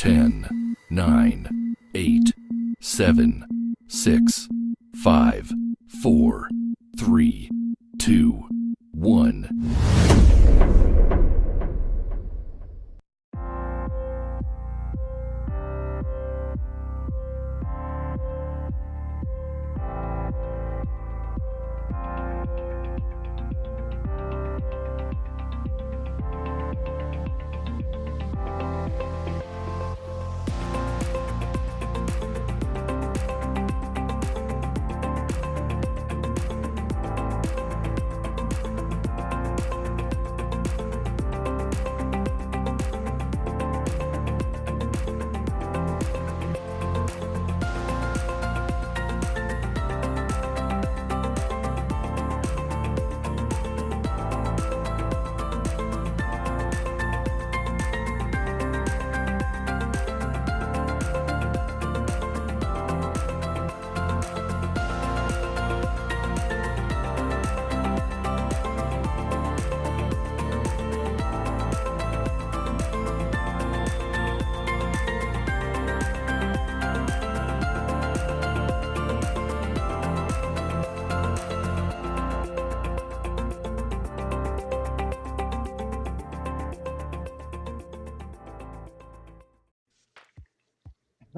10, 9, 8, 7, 6, 5, 4, 3, 2, 1.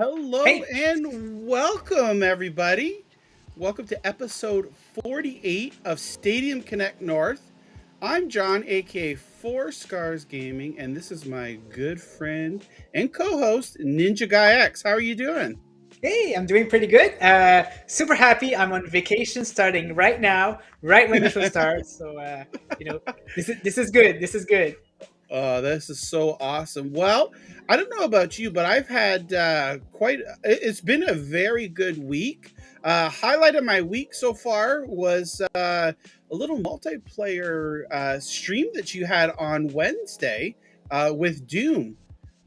Hello and welcome, everybody. Welcome to episode 48 of Stadium Connect North. I'm John, aka Four Scars Gaming, and this is my good friend and co-host Ninja Guy X. How are you doing? Hey, I'm doing pretty good. Super happy. I'm on vacation starting right now, right when the show starts. So, this is good. This is good. Oh, this is so awesome. Well, I don't know about you, but I've had it's been a very good week. Highlight of my week so far was a little multiplayer stream that you had on Wednesday with Doom.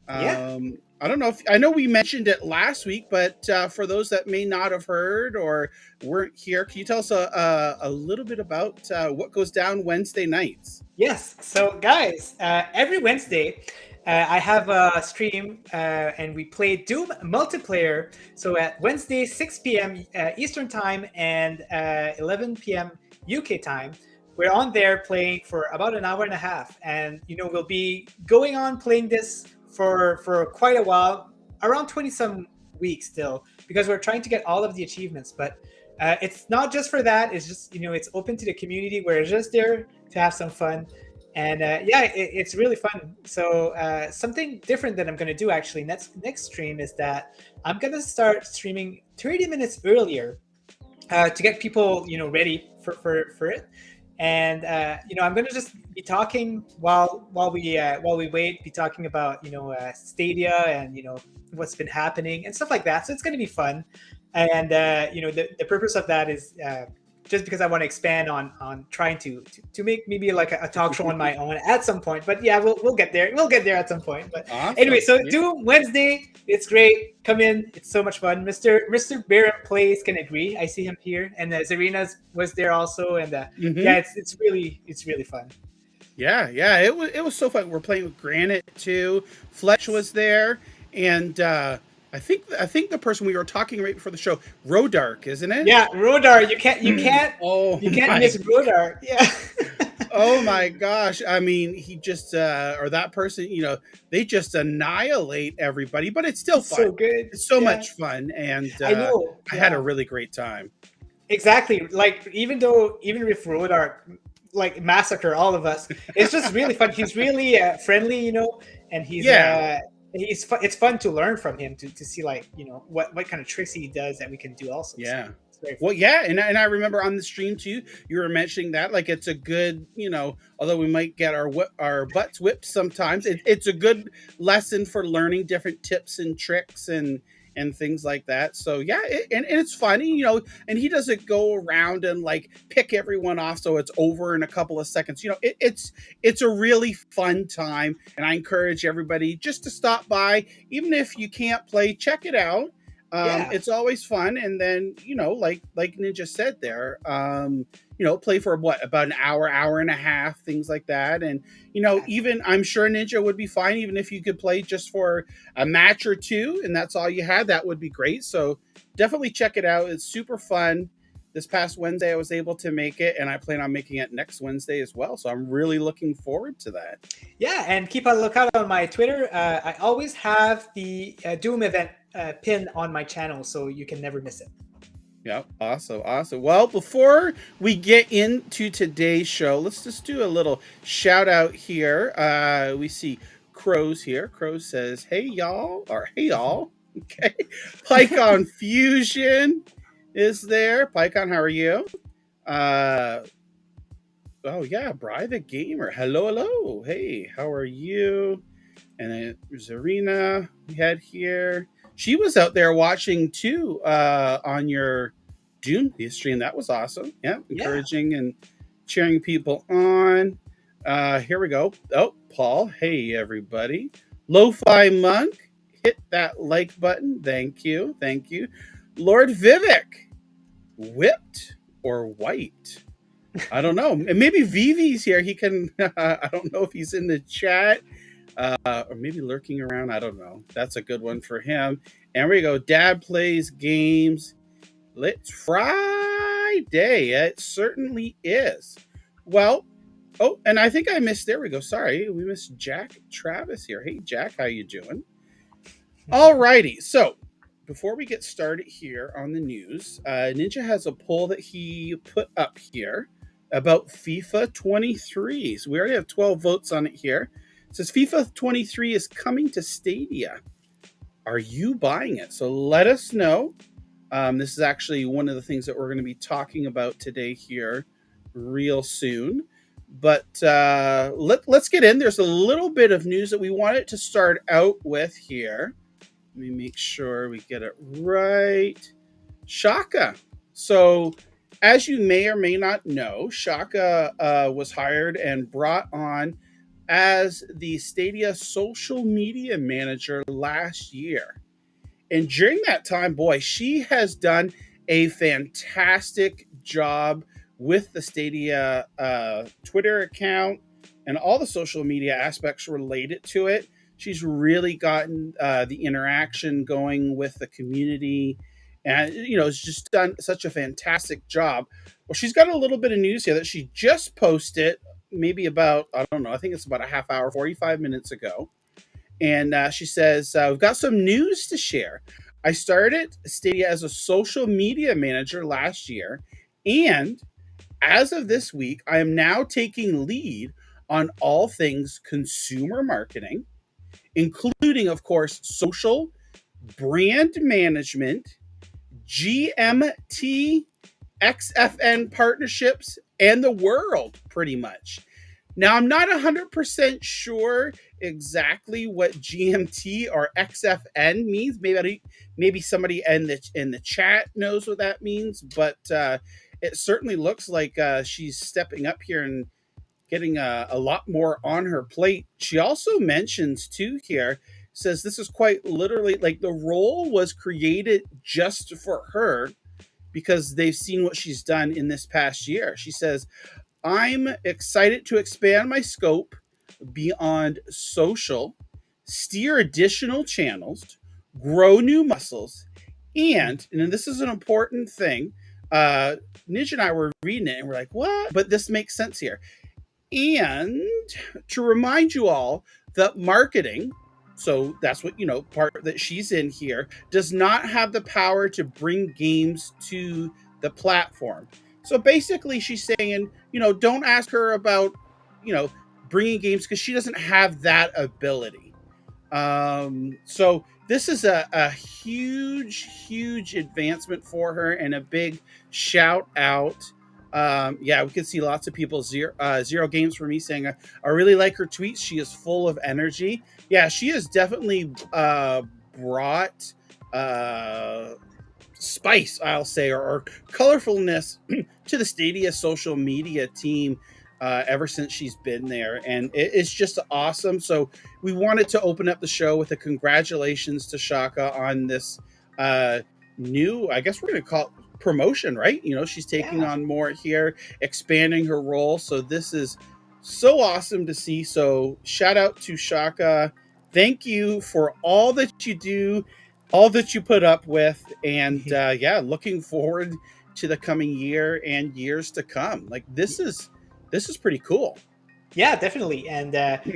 Yeah. I don't know if I know we mentioned it last week, but for those that may not have heard or weren't here, can you tell us a little bit about what goes down Wednesday nights? Yes. So, guys, every Wednesday, I have a stream and we play Doom multiplayer. So, at Wednesday, 6 p.m. Eastern Time and 11 p.m. UK time, we're on there playing for about an hour and a half. And, we'll be going on playing this for quite a while, around 20 some weeks still, because we're trying to get all of the achievements. But it's not just for that. It's just, it's open to the community. We're just there to have some fun. And it's really fun. So something different that I'm going to do actually next stream is that I'm going to start streaming 30 minutes earlier to get people, ready for it. And I'm going to just be talking while we wait, be talking about Stadia and what's been happening and stuff like that. So it's going to be fun. And the purpose of that is just because I want to expand on trying to make maybe like a talk show on my own at some point. But yeah, we'll get there. We'll get there at some point. But Awesome. Anyway, so Doom Wednesday, it's great. Come in, it's so much fun. Mr. Barrett Plays can agree. I see him here, and Zarina was there also, and yeah, it's really fun. Yeah, it was so fun. We're playing with Granite too. Fletch was there, and I think the person we were talking right before the show, Rodark, isn't it? Yeah, Rodar. You can't miss Rodar. Yeah. Oh my gosh! I mean, he just or that person, they just annihilate everybody, but it's still fun. So good. It's so much fun, and I know. I had a really great time. Exactly. Like even with Rodar, like massacre all of us, it's just really fun. He's really friendly, and he's it's fun to learn from him to see like what kind of tricks he does that we can do also. Yeah. Well, yeah, and I remember on the stream too, you were mentioning that like it's a good, although we might get our butts whipped sometimes, it's a good lesson for learning different tips and tricks and things like that. So yeah, and it's funny, and he doesn't go around and like pick everyone off so it's over in a couple of seconds. It's a really fun time, and I encourage everybody just to stop by, even if you can't play, check it out. Yeah. It's always fun. And then, like Ninja said there, play for what, about an hour and a half, things like that. And, even I'm sure Ninja would be fine, even if you could play just for a match or two and that's all you had, that would be great. So definitely check it out. It's super fun. This past Wednesday, I was able to make it, and I plan on making it next Wednesday as well. So I'm really looking forward to that. Yeah, and keep a lookout on my Twitter. I always have the Doom event pinned on my channel, so you can never miss it. Yeah, awesome. Well, before we get into today's show, let's just do a little shout out here. We see Crows here. Crows says, "Hey y'all," or "Hey y'all." Okay. PyCon Fusion is there. PyCon, how are you? Oh yeah, Bri the Gamer. Hello. Hey, how are you? And then Zarina we had here. She was out there watching too on your Doom stream. That was awesome. Yeah, encouraging and cheering people on. Here we go. Oh, Paul. Hey, everybody. Lo-Fi Monk. Hit that like button. Thank you. Lord Vivek. Whipped or white? I don't know. And maybe Vivi's here. He can, I don't know if he's in the chat. Or maybe lurking around. I don't know. That's a good one for him. And we go. Dad plays games. It's Friday. It certainly is. Well, and I think I missed. There we go. Sorry, we missed Jack Travis here. Hey, Jack, how you doing? All righty. So before we get started here on the news, Ninja has a poll that he put up here about FIFA 23. So we already have 12 votes on it here. It says FIFA 23 is coming to Stadia. Are you buying it? So let us know. This is actually one of the things that we're going to be talking about today here real soon. But let's get in. There's a little bit of news that we wanted to start out with here. Let me make sure we get it right. Shaka. So as you may or may not know, Shaka was hired and brought on as the Stadia social media manager last year. And during that time, boy, she has done a fantastic job with the Stadia Twitter account and all the social media aspects related to it. She's really gotten the interaction going with the community, and has just done such a fantastic job. Well, she's got a little bit of news here that she just posted, maybe about, I don't know, I think it's about a half hour, 45 minutes ago. And she says, we've got some news to share. I started Stadia as a social media manager last year, and as of this week, I am now taking lead on all things consumer marketing, including, of course, social, brand management, GMT, XFN partnerships, and the world, pretty much. Now, I'm not 100% sure exactly what GMT or XFN means. Maybe somebody in the chat knows what that means, but it certainly looks like she's stepping up here and getting a lot more on her plate. She also mentions too here, says this is quite literally like the role was created just for her because they've seen what she's done in this past year. She says, I'm excited to expand my scope beyond social, steer additional channels, grow new muscles, and this is an important thing. Ninja and I were reading it and we're like, what? But this makes sense here. And to remind you all that marketing, so that's what, part that she's in here, does not have the power to bring games to the platform. So basically she's saying, don't ask her about, bringing games because she doesn't have that ability. So this is a huge advancement for her and a big shout out. We can see lots of people, Zero Games for me, saying, I really like her tweets. She is full of energy. Yeah, she has definitely brought spice, I'll say, or colorfulness to the Stadia social media team ever since she's been there. And it's just awesome. So we wanted to open up the show with a congratulations to Shaka on this new, I guess we're going to call it promotion, right? You know, she's taking Yeah. on more here, expanding her role. So this is so awesome to see. So shout out to Shaka. Thank you for all that you do, all that you put up with. And yeah, looking forward to the coming year and years to come. Like this is pretty cool. Yeah, definitely, and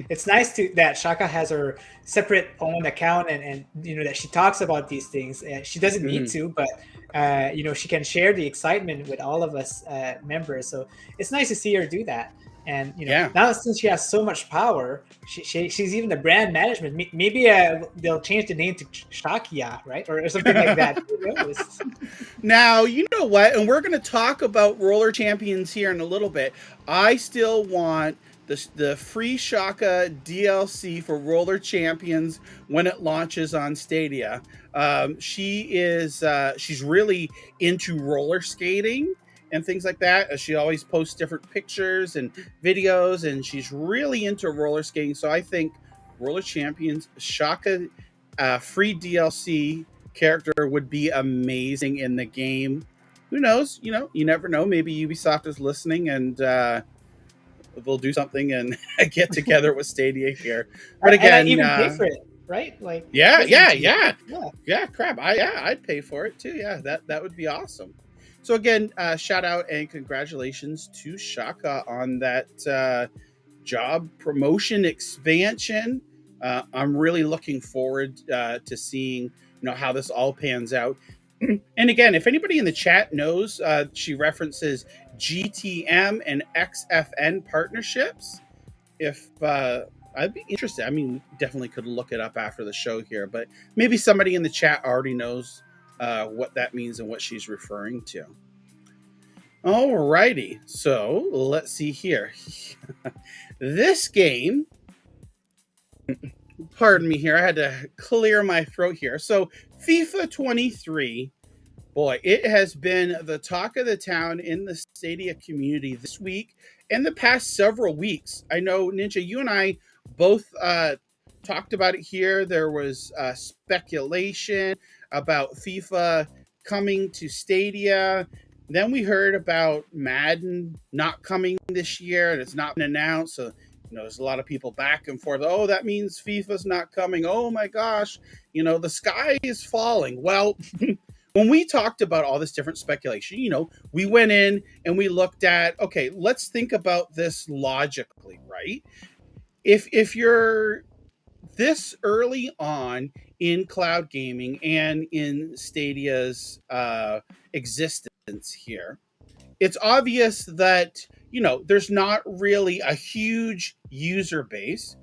it's nice to that Shaka has her separate own account, and that she talks about these things. She doesn't need Mhm. to, but she can share the excitement with all of us members. So it's nice to see her do that. And Yeah. now since she has so much power, she's even the brand management. Maybe they'll change the name to Shakia, right, or something like that. Who knows? Now, you know what? And we're going to talk about Roller Champions here in a little bit. I still want the free Shaka DLC for Roller Champions when it launches on Stadia. She's really into roller skating and things like that. She always posts different pictures and videos, and she's really into roller skating. So I think Roller Champions Shaka free DLC character would be amazing in the game. Who knows? You know, you never know. Maybe Ubisoft is listening and they'll do something and get together with Stadia here. But And I again, even pay for it, right? Like yeah, doesn't yeah, need yeah, yeah. yeah. Crap, I'd pay for it too. Yeah, that would be awesome. So again, shout out and congratulations to Shaka on that job promotion expansion. I'm really looking forward to seeing how this all pans out. And again, if anybody in the chat knows, she references GTM and XFN partnerships. If I'd be interested. I mean, definitely could look it up after the show here, but maybe somebody in the chat already knows what that means and what she's referring to. Alrighty, so let's see here. This game, pardon me here, I had to clear my throat here. So FIFA 23, boy, it has been the talk of the town in the Stadia community this week and the past several weeks. I know, Ninja, you and I both talked about it here. There was speculation about FIFA coming to Stadia. Then we heard about Madden not coming this year, and it's not been announced. So, there's a lot of people back and forth. Oh, that means FIFA's not coming. Oh my gosh, the sky is falling. Well, when we talked about all this different speculation, we went in and we looked at, okay, let's think about this logically, right? If you're this early on in cloud gaming and in Stadia's existence here, it's obvious that there's not really a huge user base.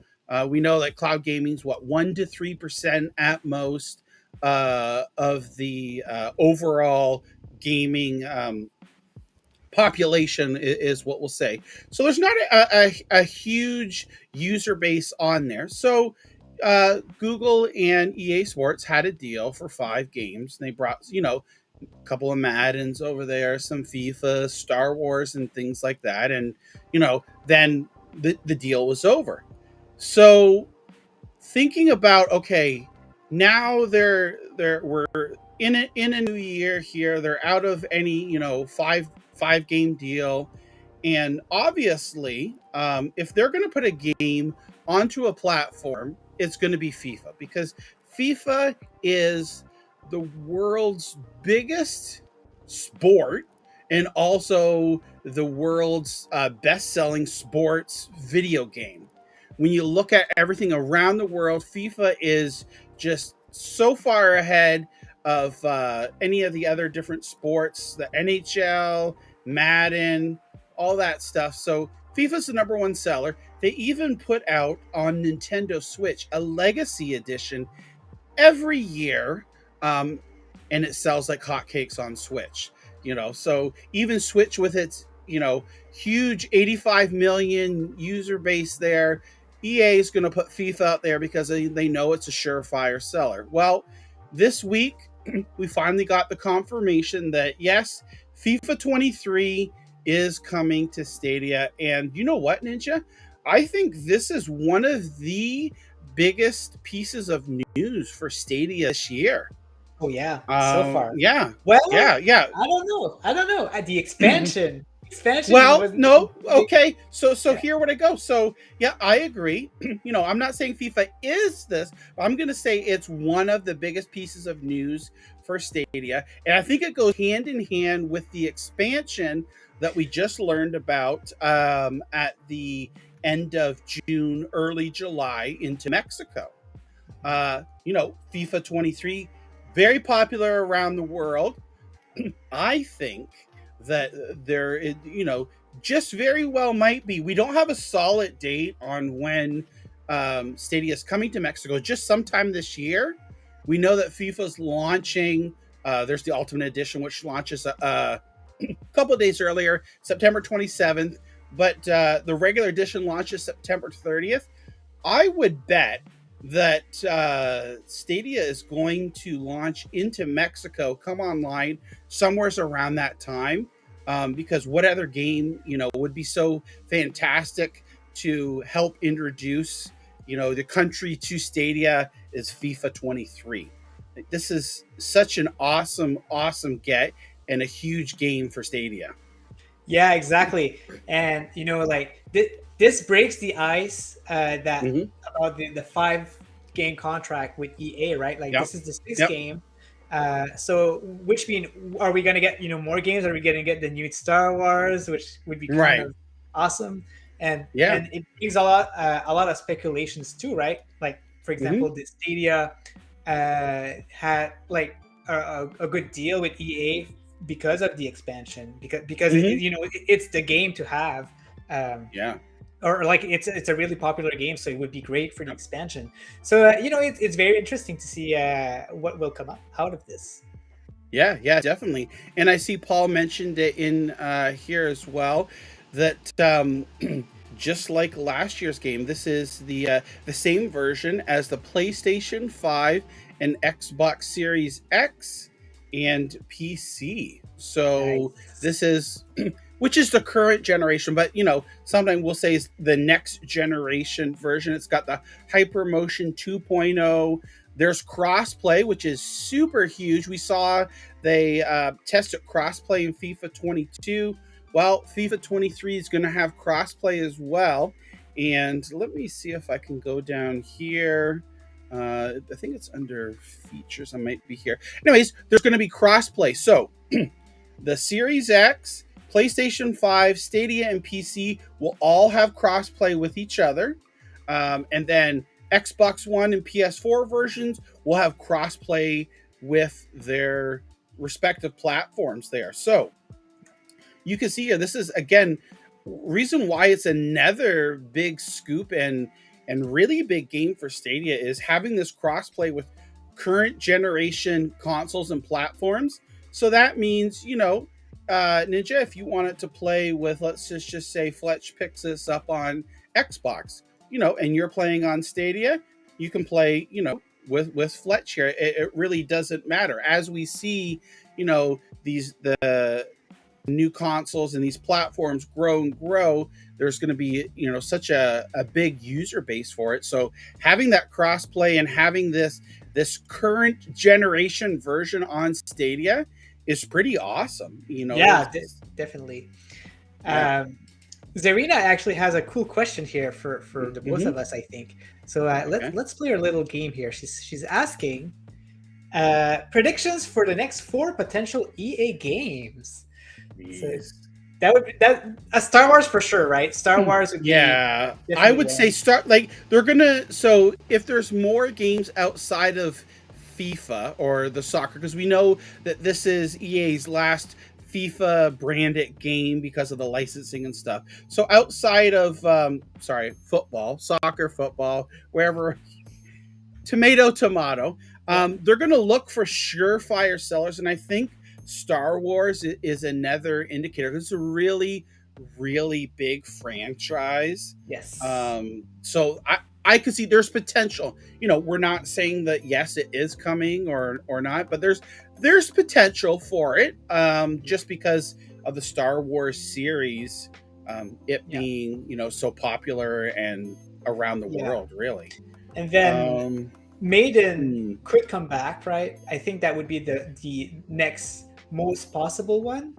We know that cloud gaming's 1 to 3% at most of the overall gaming population is what we'll say. So there's not a huge user base on there. So Google and EA Sports had a deal for 5 games. And they brought a couple of Maddens over there, some FIFA, Star Wars, and things like that. And then the deal was over. So thinking about, okay, now we're in a new year here. They're out of any five game deal, and obviously, if they're going to put a game onto a platform, it's going to be FIFA, because FIFA is the world's biggest sport and also the world's best-selling sports video game. When you look at everything around the world, FIFA is just so far ahead of any of the other different sports, the NHL, Madden, all that stuff. So FIFA's the number one seller. They even put out on Nintendo Switch a Legacy Edition every year, and it sells like hotcakes on Switch. So even Switch with its huge 85 million user base there, EA is going to put FIFA out there because they know it's a surefire seller. Well, this week we finally got the confirmation that yes, FIFA 23 is coming to Stadia. And you know what, Ninja? I think this is one of the biggest pieces of news for Stadia this year. Oh yeah, so far. Yeah, Well, yeah. I don't know. I don't know. The expansion Well, was no, big. okay. So Yeah. here would I go. So yeah, I agree. I'm not saying FIFA is this, but I'm gonna say it's one of the biggest pieces of news for Stadia. And I think it goes hand in hand with the expansion that we just learned about at the end of June, early July into Mexico. FIFA 23, very popular around the world. I think that there is, just very well might be. We don't have a solid date on when Stadia is coming to Mexico. Just sometime this year. We know that FIFA's launching. There's the Ultimate Edition, which launches a couple of days earlier, September 27th. But the regular edition launches September 30th. I would bet that Stadia is going to launch into Mexico, come online somewhere around that time. Because what other game, would be so fantastic to help introduce, the country to Stadia is FIFA 23. This is such an awesome, awesome get and a huge game for Stadia. Yeah, exactly. And like this breaks the ice that Mm-hmm. about the 5 game contract with EA, right? Like Yep. this is the sixth Yep. game. So which mean are we gonna get more games? Are we gonna get the new Star Wars, which would be kind Right. of awesome? And Yeah. and it brings a lot of speculations too, right? Like for Mm-hmm. example, the Stadia had like a good deal with EA because of the expansion, because Mm-hmm. it's the game to have, Yeah. or like it's a really popular game, so it would be great for the expansion. So it's very interesting to see what will come out of this. Yeah, yeah, definitely. And I see Paul mentioned it in here as well that just like last year's game, this is the same version as the PlayStation 5 and Xbox Series X and PC. So Nice. this is which is the current generation, but sometimes we'll say is the next generation version. It's got the Hypermotion 2.0. There's crossplay, which is super huge. We saw they tested crossplay in FIFA 22. Well, FIFA 23 is going to have crossplay as well. And let me see if I can go down here. I think it's under features. I might be here. Anyways, there's going to be crossplay. So the Series X, PlayStation 5, Stadia, and PC will all have crossplay with each other. And then Xbox One and PS4 versions will have crossplay with their respective platforms there. So you can see here, this is again reason why it's another big scoop and really big game for Stadia is having this crossplay with current generation consoles and platforms. So that means, Ninja, if you wanted to play with, let's just say Fletch picks this up on Xbox, and you're playing on Stadia, you can play, with Fletch here. It really doesn't matter. As we see, the new consoles and these platforms grow and grow, there's going to be such a big user base for it. So having that crossplay and having this current generation version on Stadia is pretty awesome. Yeah, definitely. Yeah. Zarina actually has a cool question here for the both Mm-hmm. of us, I think. So Okay. let's play our little game here. She's asking predictions for the next 4 potential EA games. So that would be that a Star Wars for sure, right? Star Wars would be Yeah, I definitely would one. say start like they're gonna. So if there's more games outside of FIFA or the soccer, because we know that this is EA's last FIFA branded game because of the licensing and stuff. So outside of football, soccer, football, wherever, tomato. They're going to look for surefire sellers, and I think Star Wars is another indicator. It's a really, really big franchise. Yes. So I could see there's potential. We're not saying that yes, it is coming or not, but there's potential for it. Just because of the Star Wars series, it being so popular and around the world, really. And then Maiden could come back, right? I think that would be the next most possible one.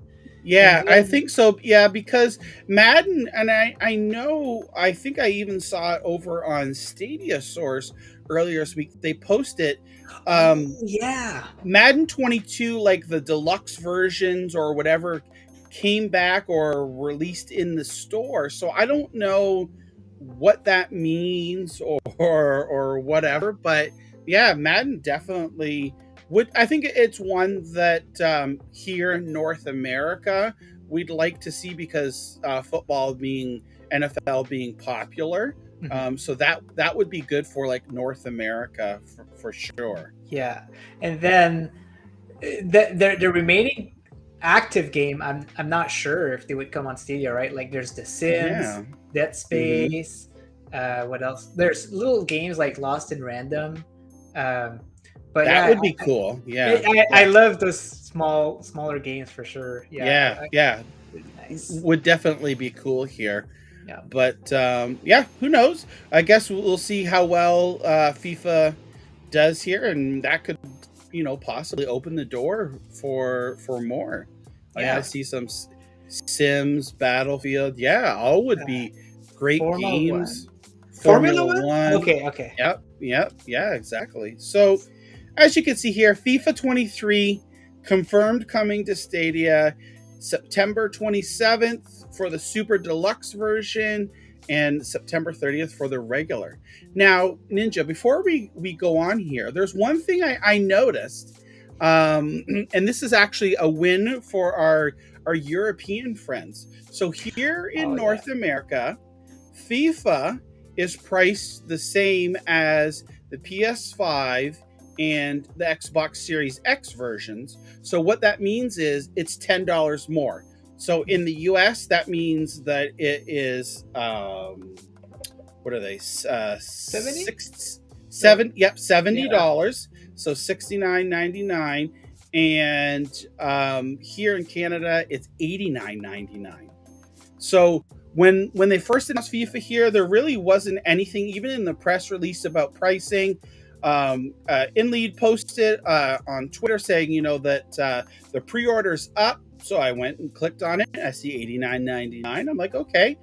Yeah, And I then, think so. Yeah, because Madden, and I know, I think I even saw it over on Stadia Source earlier this week. They posted oh yeah, Madden 22, like the deluxe versions or whatever, came back or released in the store. So I don't know what that means or whatever, but yeah, Madden definitely would. I think it's one that here in North America we'd like to see because football being NFL being popular. So that would be good for like North America for sure. yeah. And then the remaining active game, I'm not sure if they would come on Stadia, right? Like there's The Sims, Yeah. Dead Space. What else? There's little games like Lost in Random. Um, but That yeah, would be cool. Yeah. I love those smaller games for sure. Yeah, Yeah. really nice. Would definitely be cool here. Yeah. But yeah, who knows? I guess we'll see how well FIFA does here, and that could, possibly open the door for more. Like Yeah. I see some Sims, Battlefield. Yeah, all would be great Formula games. Formula One? Okay. Yep. Yeah, exactly. So, as you can see here, FIFA 23 confirmed coming to Stadia September 27th for the Super Deluxe version and September 30th for the regular. Now, Ninja, before we go on here, there's one thing I noticed, and this is actually a win for our European friends. So here in North America, FIFA is priced the same as the PS5 and the Xbox Series X versions. So what that means is it's $10 more. So in the US, that means that it is what are they? 70? $70. So $69.99. And here in Canada, it's $89.99. So when they first announced FIFA here, there really wasn't anything, even in the press release, about pricing. InLead posted on Twitter saying, that the pre-order's up. So I went and clicked on it. I see $89.99. I'm like, okay,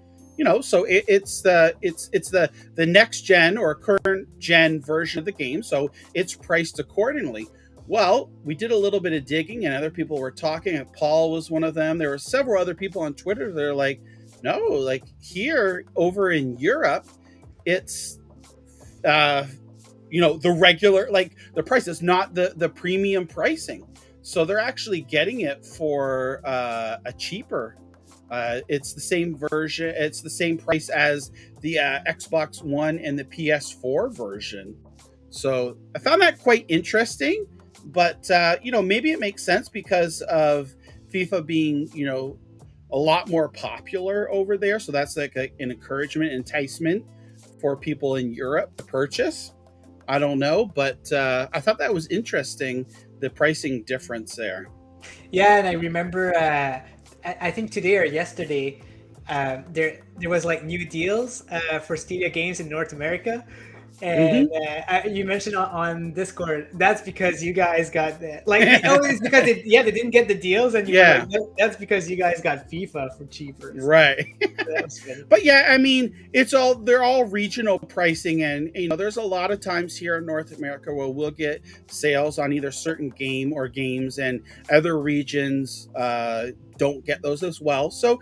so it's the next gen or current gen version of the game. So it's priced accordingly. Well, we did a little bit of digging, and other people were talking. And Paul was one of them. There were several other people on Twitter that are like, no, like here over in Europe, it's the regular, like the price is not the premium pricing. So they're actually getting it for a cheaper. It's the same version. It's the same price as the Xbox One and the PS4 version. So I found that quite interesting. But maybe it makes sense because of FIFA being a lot more popular over there. So that's like an encouragement, enticement for people in Europe to purchase. I don't know, but I thought that was interesting, the pricing difference there. Yeah, and I remember, I think today or yesterday, there was like new deals for Stadia games in North America. And you mentioned on Discord, that's because you guys got that. Like, it's because they didn't get the deals, and that's because you guys got FIFA for cheaper. Right. But yeah, I mean, they're all regional pricing, and there's a lot of times here in North America where we'll get sales on either certain game or games, and other regions don't get those as well. So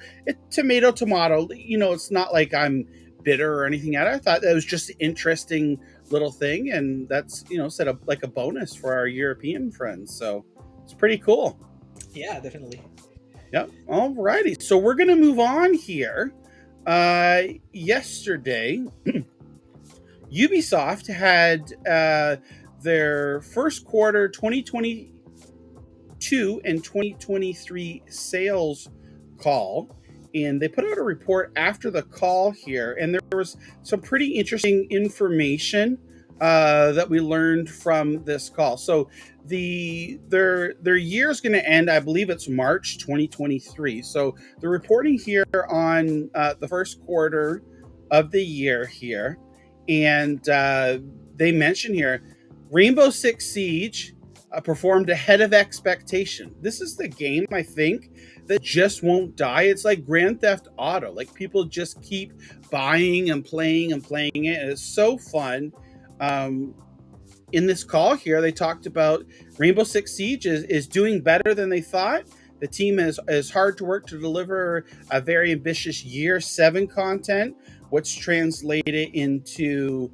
tomato. It's not like I'm bitter or anything at it. I thought that was just an interesting little thing, and that's set up like a bonus for our European friends. So it's pretty cool. Yeah, definitely. Yep. All righty. So we're gonna move on here. Yesterday, Ubisoft had their first quarter 2022 and 2023 sales call. And they put out a report after the call here, and there was some pretty interesting information that we learned from this call. So their year is going to end, I believe it's March 2023. So they're reporting here on the first quarter of the year here, and they mention here Rainbow Six Siege performed ahead of expectation. This is the game, I think, that just won't die. It's like Grand Theft Auto. Like, people just keep buying and playing it, and it's so fun. In this call here, they talked about Rainbow Six Siege is doing better than they thought. The team is hard to work to deliver a very ambitious Year 7 content, which translated into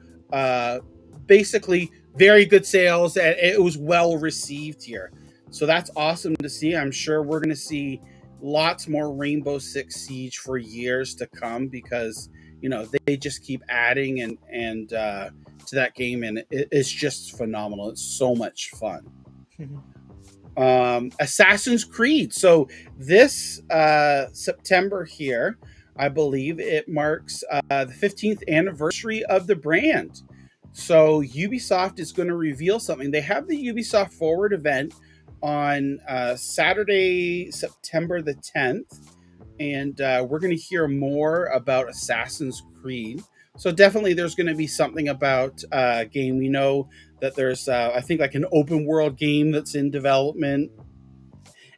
basically very good sales, and it was well received here. So that's awesome to see. I'm sure we're going to see lots more Rainbow Six Siege for years to come, because they just keep adding and to that game, and it's just phenomenal. It's so much fun. Assassin's Creed. So this September here, I believe it marks the 15th anniversary of the brand. So Ubisoft is going to reveal something. They have the Ubisoft Forward event on Saturday, September the 10th, and we're going to hear more about Assassin's Creed. So definitely there's going to be something about game. We know that there's, I think, like an open world game that's in development,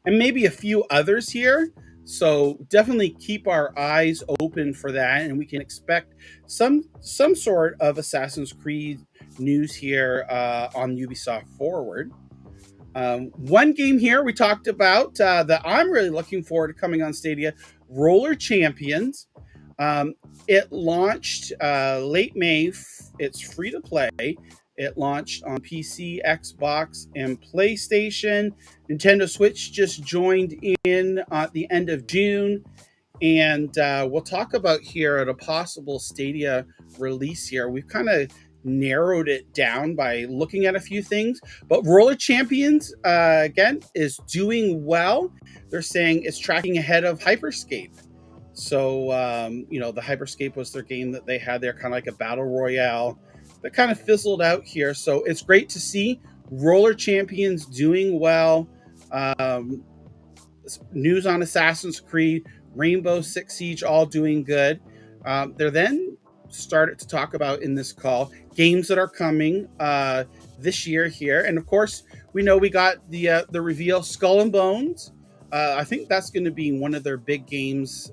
and maybe a few others here. So definitely keep our eyes open for that, and we can expect some sort of Assassin's Creed news here on Ubisoft Forward. One game here we talked about that I'm really looking forward to coming on Stadia, Roller Champions. It launched late May. It's free to play. It launched on PC, Xbox, and PlayStation. Nintendo Switch just joined in at the end of June. And we'll talk about here at a possible Stadia release here. We've kind of narrowed it down by looking at a few things. But Roller Champions, again, is doing well. They're saying it's tracking ahead of Hyperscape. So, the Hyperscape was their game that they had there, kind of like a battle royale that kind of fizzled out here. So it's great to see Roller Champions doing well. News on Assassin's Creed, Rainbow Six Siege, all doing good. They're then started to talk about in this call games that are coming this year here. And of course, we know we got the reveal, Skull and Bones. I think that's going to be one of their big games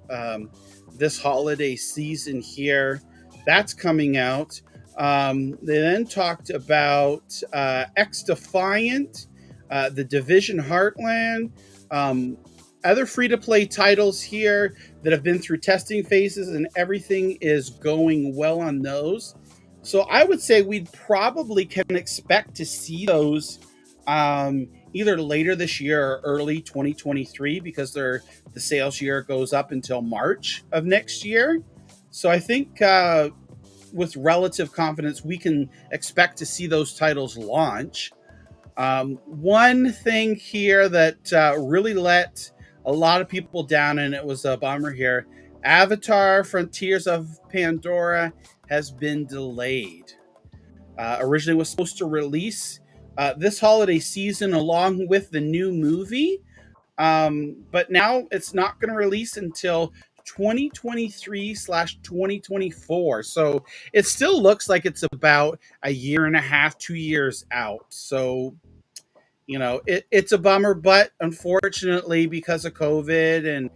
this holiday season here. That's coming out. They then talked about X Defiant, The Division Heartland, other free-to-play titles here that have been through testing phases, and everything is going well on those. So I would say we probably can expect to see those either later this year or early 2023, because the sales year goes up until March of next year. So I think with relative confidence, we can expect to see those titles launch. One thing here that really let a lot of people down, and it was a bummer here, Avatar Frontiers of Pandora has been delayed. Originally was supposed to release this holiday season along with the new movie, but now it's not going to release until 2023/2024. So it still looks like it's about a year and a half, 2 years out. So it's a bummer, but unfortunately, because of COVID and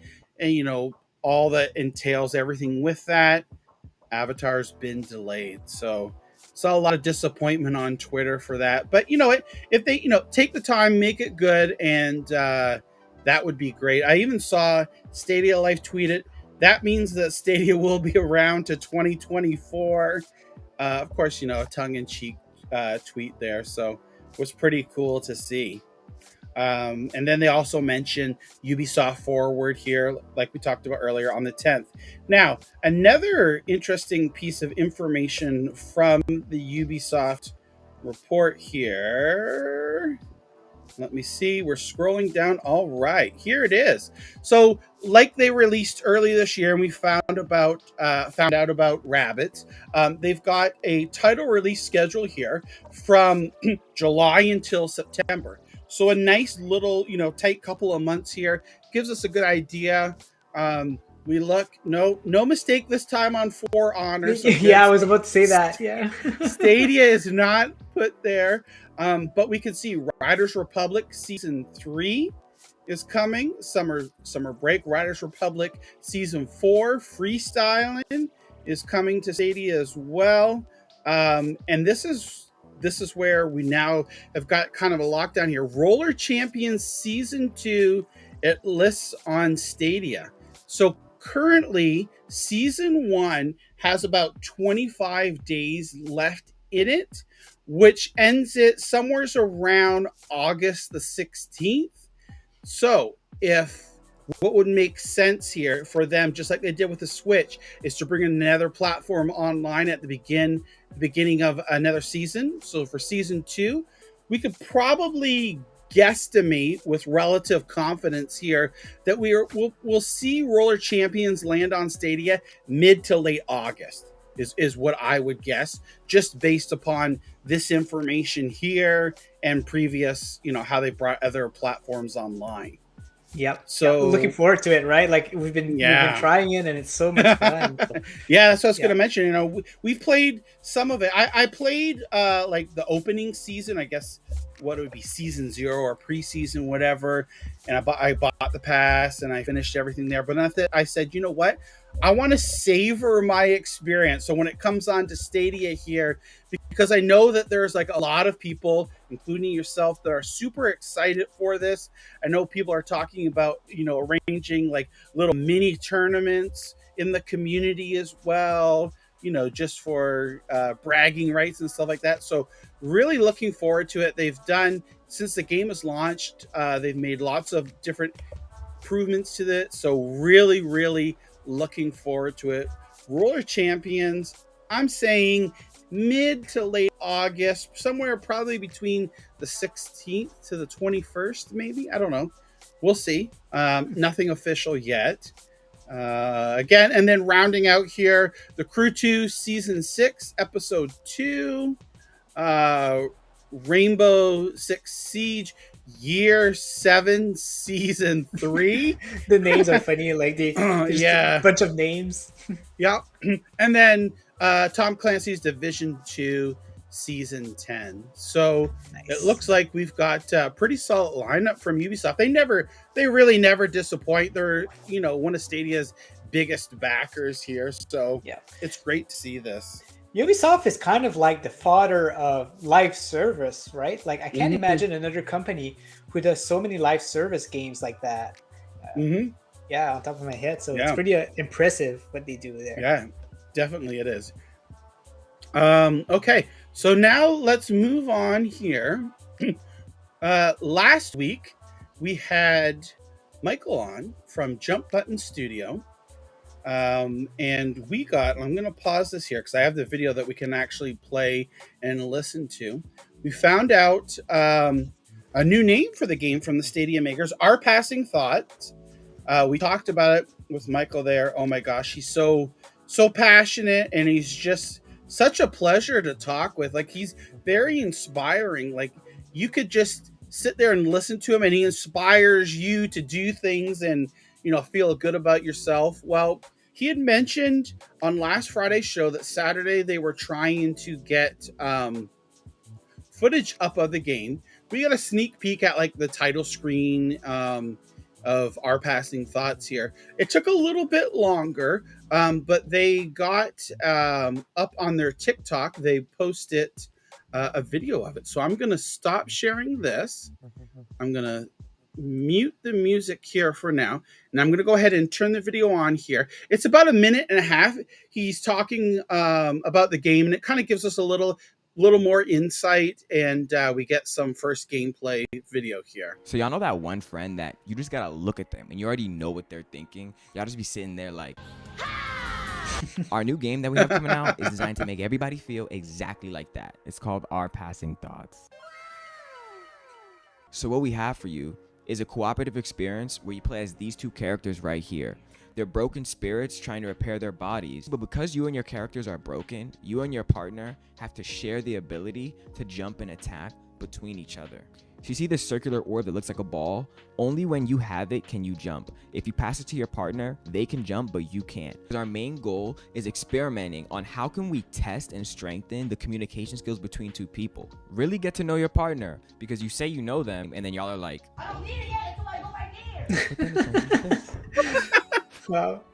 all that entails everything with that, Avatar's been delayed. So saw a lot of disappointment on Twitter for that. But if they take the time, make it good, and that would be great. I even saw Stadia Life tweet it. That means that Stadia will be around to 2024. Of course, a tongue-in-cheek tweet there. So it was pretty cool to see. And then they also mentioned Ubisoft Forward here, like we talked about earlier, on the 10th. Now, another interesting piece of information from the Ubisoft report here. Let me see. We're scrolling down. All right, here it is. So, like they released early this year, and we found out about Rabbits. They've got a title release schedule here from July until September. So a nice little, tight couple of months here gives us a good idea. We look, no mistake this time on For Honor. So yeah, I was about to say that. Yeah. Stadia is not put there, but we can see Riders Republic Season 3 is coming. Summer break. Riders Republic Season 4 Freestyling is coming to Stadia as well. And this is where we now have got kind of a lockdown here. Roller Champions Season 2, it lists on Stadia. So currently, Season 1 has about 25 days left in it, which ends it somewhere around August the 16th. So if what would make sense here for them, just like they did with the Switch, is to bring another platform online at the beginning of another season. So for Season 2, we could probably guesstimate with relative confidence here that we'll see Roller Champions land on Stadia mid to late August is what I would guess, just based upon this information here and previous, how they brought other platforms online. Yep. So looking forward to it, right? Like we've been trying it, and it's so much fun. So. Yeah, that's what I was going to mention. We've played some of it. I played like the opening season, I guess what it would be, Season 0 or preseason, whatever. And I bought the pass and I finished everything there. But I said, you know what? I want to savor my experience. So when it comes on to Stadia here, because I know that there's like a lot of people, including yourself, that are super excited for this. I know people are talking about, arranging like little mini tournaments in the community as well, just for bragging rights and stuff like that. So really looking forward to it. They've done, since the game is launched, they've made lots of different improvements to it. So really, really looking forward to it. Roller Champions, I'm saying mid to late August, somewhere probably between the 16th to the 21st, maybe. I don't know. We'll see. Nothing official yet. Again, and then rounding out here, The Crew 2 Season 6, Episode 2, Rainbow Six Siege Year 7 Season 3. The names are funny, like a bunch of names. Yeah. And then Tom Clancy's Division 2 Season 10. So nice. It looks like we've got a pretty solid lineup from Ubisoft. They really never disappoint. They're, one of Stadia's biggest backers here. So it's great to see this. Ubisoft is kind of like the father of live service, right? Like I can't imagine another company who does so many live service games like that. Yeah, on top of my head. So it's pretty impressive what they do there. Yeah, definitely it is. Okay, so now let's move on here. Last week, we had Michael on from Jump Button Studio. And I'm going to pause this here because I have the video that we can actually play and listen to. We found out a new name for the game from the Stadia makers, Our Passing Thoughts. We talked about it with Michael there. Oh my gosh, he's so passionate, and he's just such a pleasure to talk with. Like, he's very inspiring. Like, you could just sit there and listen to him, and he inspires you to do things and, feel good about yourself. Well, he had mentioned on last Friday's show that Saturday they were trying to get footage up of the game. We got a sneak peek at like the title screen of Our Passing Thoughts here. It took a little bit longer, but they got up on their TikTok. They posted a video of it. So I'm going to stop sharing this. I'm going to mute the music here for now, and I'm going to go ahead and turn the video on here. It's about a minute and a half. He's talking about the game, and it kind of gives us a little more insight, and we get some first gameplay video here. So y'all know that one friend that you just gotta look at them and you already know what they're thinking? Y'all just be sitting there like... Our new game that we have coming out is designed to make everybody feel exactly like that. It's called Our Passing Thoughts. So what we have for you is a cooperative experience where you play as these two characters right here. They're broken spirits trying to repair their bodies, but because you and your characters are broken, you and your partner have to share the ability to jump and attack between each other. So you see this circular orb that looks like a ball? Only when you have it can you jump. If you pass it to your partner, they can jump, but you can't. Because our main goal is experimenting on how can we test and strengthen the communication skills between two people. Really get to know your partner, because you say you know them, and then y'all are like, I don't need it yet until I go back there. Wow.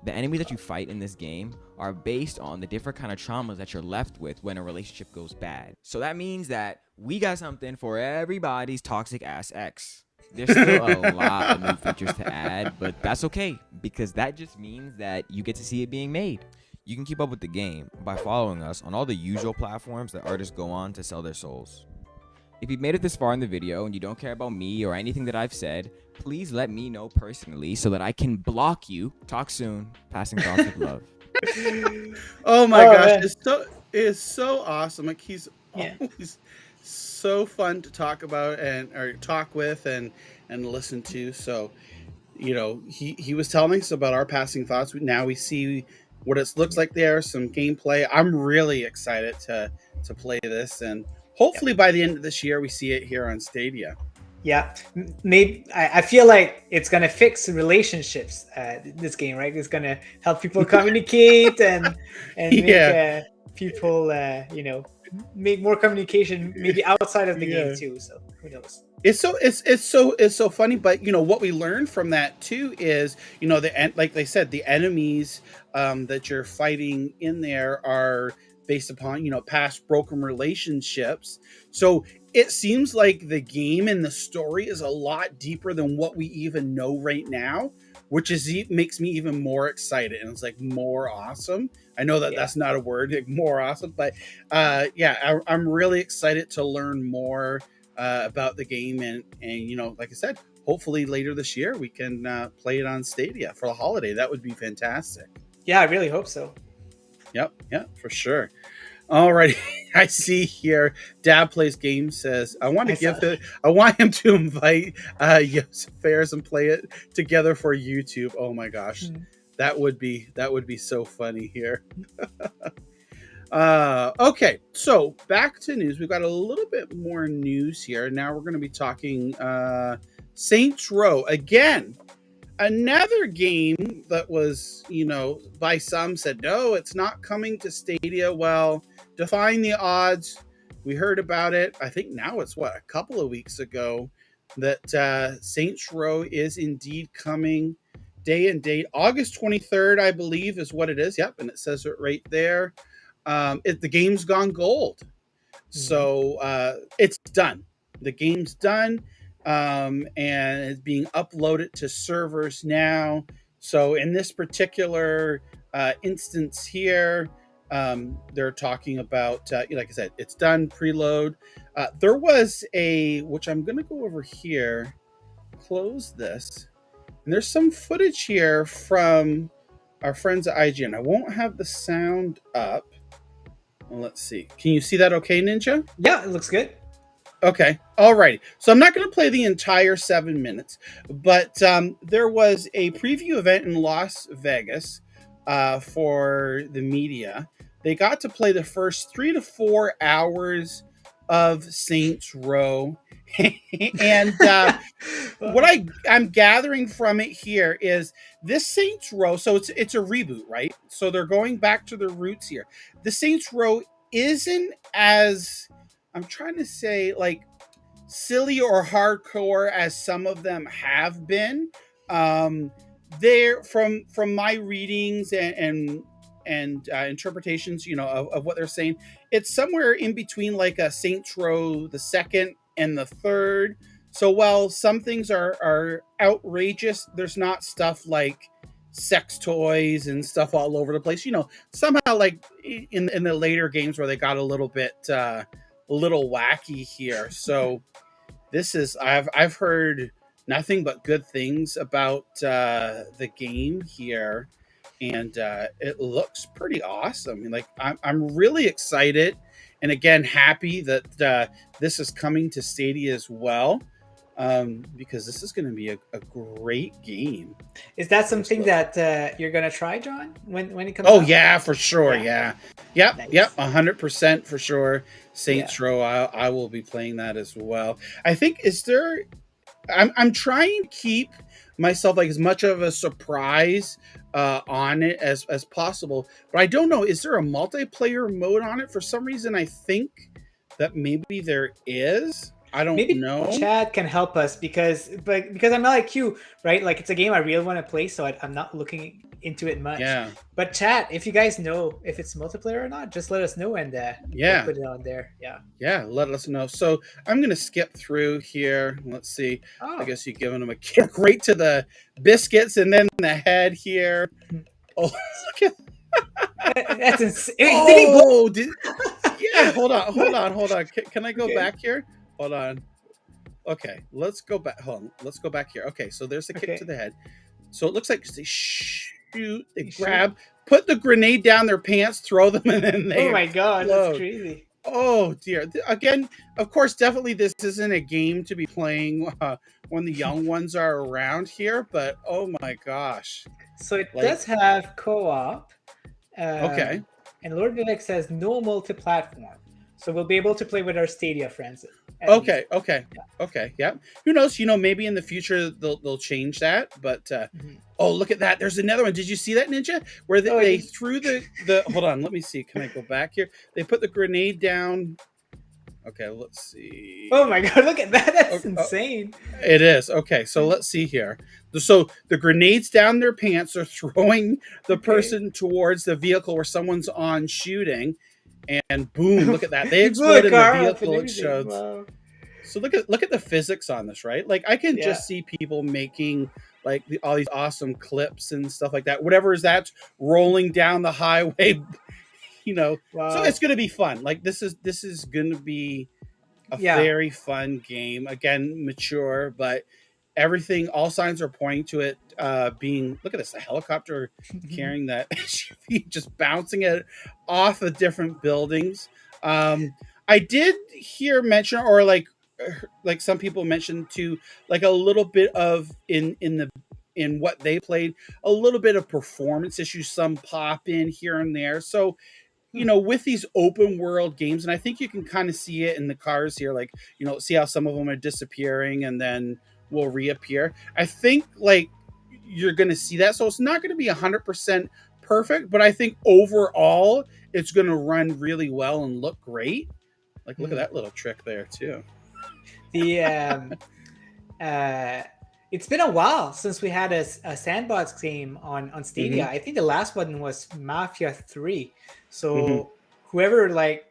The enemies that you fight in this game are based on the different kind of traumas that you're left with when a relationship goes bad. So that means that we got something for everybody's toxic ass ex. There's still a lot of new features to add, but that's okay, because that just means that you get to see it being made. You can keep up with the game by following us on all the usual platforms that artists go on to sell their souls. If you've made it this far in the video and you don't care about me or anything that I've said, please let me know personally so that I can block you. Talk soon. Passing thoughts of love. Oh my gosh, man. it's so awesome. Like he's always so fun to talk about or talk with and listen to. So, you know, he was telling us about our passing thoughts. Now we see what it looks like there, some gameplay. I'm really excited to play this, and hopefully by the end of this year we see it here on Stadia. Yeah, maybe I feel like it's gonna fix relationships. This game, right? It's gonna help people communicate and make people, make more communication maybe outside of the game too. So who knows? It's so funny, but you know what we learned from that too is, you know, like they said, the enemies that you're fighting in there are based upon, you know, past broken relationships. So it seems like the game and the story is a lot deeper than what we even know right now, which makes me even more excited. And it's like more awesome. I know that that's not a word, like more awesome, but I'm really excited to learn more about the game. And, you know, like I said, hopefully later this year we can play it on Stadia for the holiday. That would be fantastic. Yeah, I really hope so. Yep, for sure. Alrighty, I see here. Dad Plays Games says, I want him to invite Yosef Fares and play it together for YouTube. Oh my gosh, that would be so funny here. Okay, so back to news. We've got a little bit more news here. Now we're going to be talking Saints Row again. Another game that was, you know, by some said, no, it's not coming to Stadia. Well, defying the odds. We heard about it. I think now it's a couple of weeks ago that Saints Row is indeed coming. Day and date, August 23rd, I believe is what it is. Yep. And it says it right there. The game's gone gold. So it's done. The game's done. And it's being uploaded to servers now. So in this particular instance here, they're talking about, like I said, it's done, preload. There was which I'm going to go over here, close this. And there's some footage here from our friends at IGN. I won't have the sound up. Well, let's see. Can you see that okay, Ninja? Yeah, it looks good. Okay. All right. So I'm not going to play the entire 7 minutes, but there was a preview event in Las Vegas for the media. They got to play the first 3 to 4 hours of Saints Row. And what I'm gathering from it here is this Saints Row. So it's a reboot, right? So they're going back to their roots here. The Saints Row isn't as, I'm trying to say, like, silly or hardcore as some of them have been. They're from my readings and interpretations, you know, of what they're saying. It's somewhere in between, like a Saints Row the second and the third. So while some things are outrageous, there's not stuff like sex toys and stuff all over the place. You know, somehow like in the later games where they got a little bit a little wacky here. So this is, I've heard nothing but good things about the game here, and it looks pretty awesome. Like I'm really excited, and again happy that this is coming to Stadia as well. because this is going to be a great game. Is that something that you're gonna try, John, when it comes Oh out? yeah, for sure. Yeah. Yep. Nice. Yep. 100% for sure. Saints Yeah. Row. I will be playing that as well. I think I'm trying to keep myself like as much of a surprise on it as possible. But I don't know. Is there a multiplayer mode on it? For some reason, I think that maybe there is. I don't Maybe know. Chad can help us because I'm not like you, right? Like it's a game I really want to play, so I'm not looking into it much. Yeah. But Chad, if you guys know if it's multiplayer or not, just let us know and Yeah. we'll put it on there. Yeah. Yeah, let us know. So I'm gonna skip through here. Let's see. Oh. I guess you're giving them a kick right to the biscuits and then the head here. Oh, look at That's insane. oh, yeah. Hold on. Can I go Okay. back here? Hold on. Okay, let's go back. Hold on. Let's go back here. Okay, so there's the kick Okay. to the head. So it looks like they shoot, they You grab, put the grenade down their pants, throw them, and then they. Oh my god, explode. that's crazy. Oh dear! Again, of course, definitely this isn't a game to be playing when the young ones are around here. But oh my gosh! So it does have co-op. Okay. And Lord Vivek says no multi-platform, so we'll be able to play with our Stadia friends. Okay. Yeah. Who knows? Maybe in the future they'll change that. But oh, look at that! There's another one. Did you see that, Ninja? Where they threw the hold on. Let me see. Can I go back here? They put the grenade down. Okay, let's see. Oh my god! Look at that! That's insane. It is. Okay, so let's see here. So the grenades down their pants are throwing the person towards the vehicle where someone's on shooting. And boom! Look at that. They explode in the vehicle. It shows. Wow. So look at the physics on this, right? Like I can just see people making like all these awesome clips and stuff like that. Whatever is that rolling down the highway, Wow. So it's gonna be fun. Like this is gonna be a very fun game. Again, mature, but everything, all signs are pointing to it being. Look at this, a helicopter carrying that SUV, just bouncing it off of different buildings. I did hear mention, or like some people mentioned too, like a little bit of in what they played, a little bit of performance issues, some pop in here and there. So with these open world games, and I think you can kind of see it in the cars here, like see how some of them are disappearing and then will reappear. I think like you're going to see that. So it's not going to be 100% perfect, but I think overall it's going to run really well and look great. Like look at that little trick there too. The it's been a while since we had a sandbox game on Stadia. I think the last one was Mafia 3. So whoever like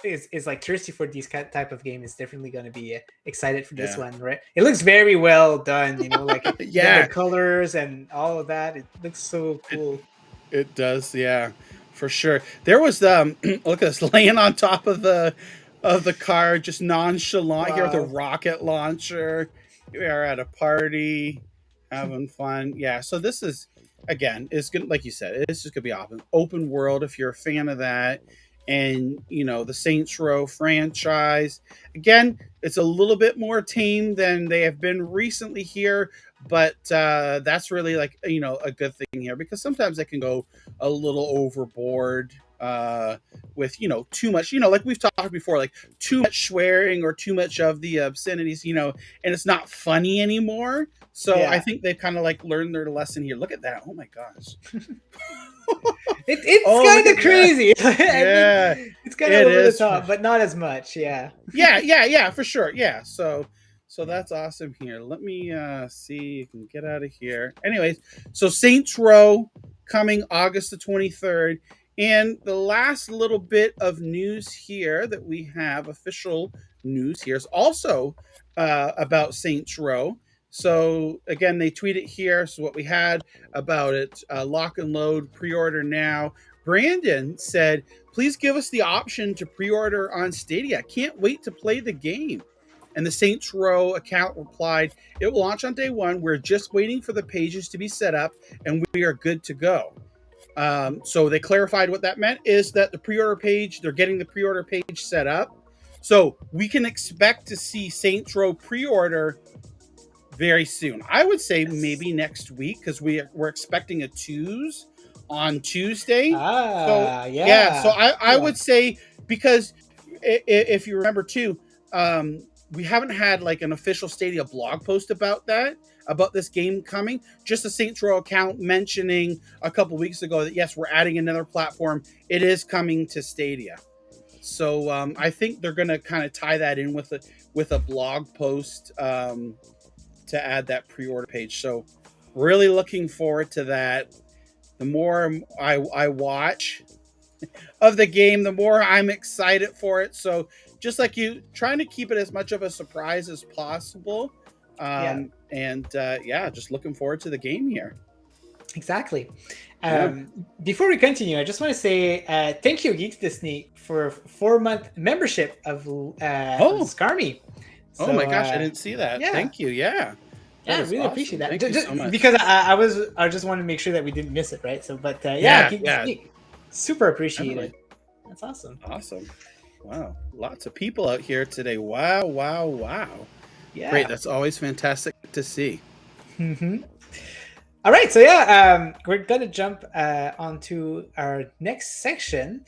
is like thirsty for these type of game is definitely going to be excited for this one, right? It looks very well done, like the colors and all of that. It looks so cool. It does, yeah, for sure. There was look at this, laying on top of the car, just nonchalant here with a rocket launcher. We are at a party, having fun. Yeah, so this is, again, it's good. Like you said, it's just gonna be open world if you're a fan of that. And the Saints Row franchise, again, it's a little bit more tame than they have been recently here, but that's really like a good thing here, because sometimes they can go a little overboard with too much, like we've talked before, like too much swearing or too much of the obscenities, and it's not funny anymore. So I think they've kind of like learned their lesson here. Look at that! Oh my gosh. It's kind of crazy. Yeah, it's kind of over the top, but not as much. Yeah, for sure. Yeah, so that's awesome here. Let me see. You can get out of here. Anyways, so Saints Row coming August the 23rd, and the last little bit of news here that we have, official news here, is also about Saints Row. So again, they tweeted here. So what we had about it, lock and load, pre-order now. Brandon said, please give us the option to pre-order on Stadia. Can't wait to play the game. And the Saints Row account replied, it will launch on day one. We're just waiting for the pages to be set up and we are good to go. So they clarified what that meant is that the pre-order page, they're getting the pre-order page set up. So we can expect to see Saints Row pre-order very soon. I would say maybe next week, because we're expecting a twos on Tuesday. So so I would say, because if you remember too, we haven't had like an official Stadia blog post about this game coming. Just a Saints Row account mentioning a couple weeks ago that yes, we're adding another platform. It is coming to Stadia. So I think they're going to kind of tie that in with a blog post to add that pre-order page. So really looking forward to that. The more I watch of the game, the more I'm excited for it. So just like you, trying to keep it as much of a surprise as possible. Just looking forward to the game here. Exactly. Before we continue, I just want to say thank you, Geeks Disney, for a 4-month membership of Skarmy. So, oh my gosh, I didn't see that. Yeah. Thank you. Yeah. I really awesome. appreciate that. Thank you so much. Because I just wanted to make sure that we didn't miss it, right? So, but super appreciate it. That's awesome. Awesome. Wow. Lots of people out here today. Wow. Yeah. Great. That's always fantastic to see. Mm-hmm. All right. So we're going to jump onto our next section.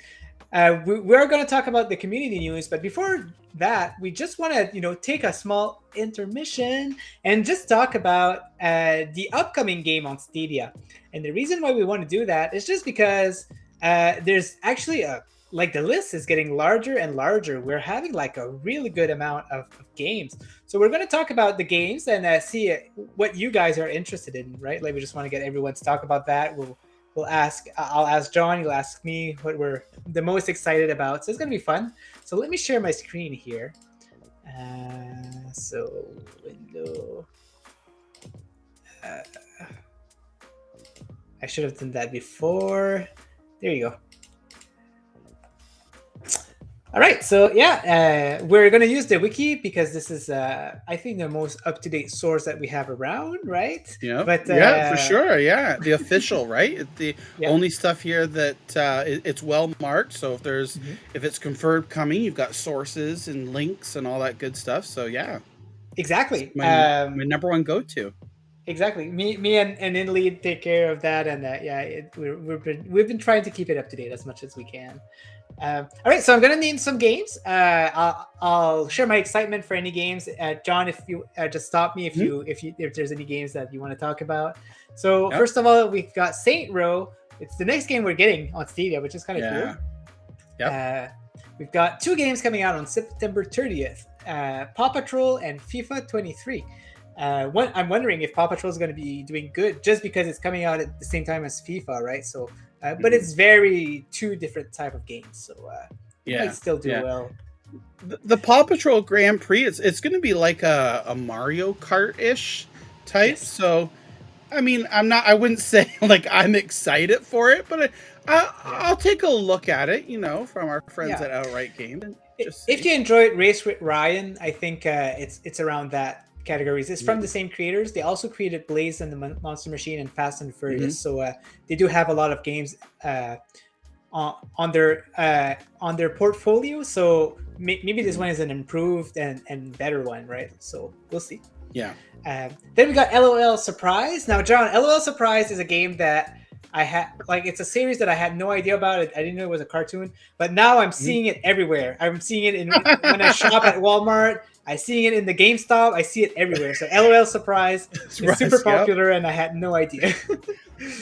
We're going to talk about the community news, but before that, we just want to take a small intermission and just talk about the upcoming game on Stadia. And the reason why we want to do that is just because there's actually the list is getting larger and larger. We're having like a really good amount of games. So we're going to talk about the games and see what you guys are interested in, right? Like we just want to get everyone to talk about that. I'll ask John, you'll ask me what we're the most excited about. So it's going to be fun. So let me share my screen here. So window. I should have done that before. There you go. All right, so we're going to use the wiki because this is, I think, the most up-to-date source that we have around, right? Yeah, for sure, yeah. The official, right? It's the only stuff here that it's well marked. So if it's confirmed coming, you've got sources and links and all that good stuff. So yeah, exactly. My number one go-to. Exactly. Me and InLead take care of that, and we've been trying to keep it up to date as much as we can. All right, so I'm gonna name some games. I'll share my excitement for any games. John, if you just stop me if there's any games that you want to talk about. So first of all, we've got Saint Row. It's the next game we're getting on Stadia, which is kind of cool. Yeah. We've got 2 games coming out on September 30th: Paw Patrol and FIFA 23. I'm wondering if Paw Patrol is going to be doing good just because it's coming out at the same time as FIFA, right? So, but it's very 2 different type of games, so it might still do well. The Paw Patrol Grand Prix, it's going to be like a Mario Kart-ish type. Yes. So, I mean, I wouldn't say like I'm excited for it, but I'll take a look at it, from our friends at Outright Game. If you enjoyed Race with Ryan, I think it's around that categories. It's from the same creators. They also created Blaze and the Monster Machine and Fast and Furious. So they do have a lot of games on their portfolio. So maybe this one is an improved and better one, right? So we'll see. Yeah. Then we got LOL Surprise. Now, John, LOL Surprise is a game that I had it's a series that I had no idea about. I didn't know it was a cartoon, but now I'm seeing it everywhere. I'm seeing it when I shop at Walmart. I see it in the GameStop. I see it everywhere. So LOL Surprise is super popular, and I had no idea.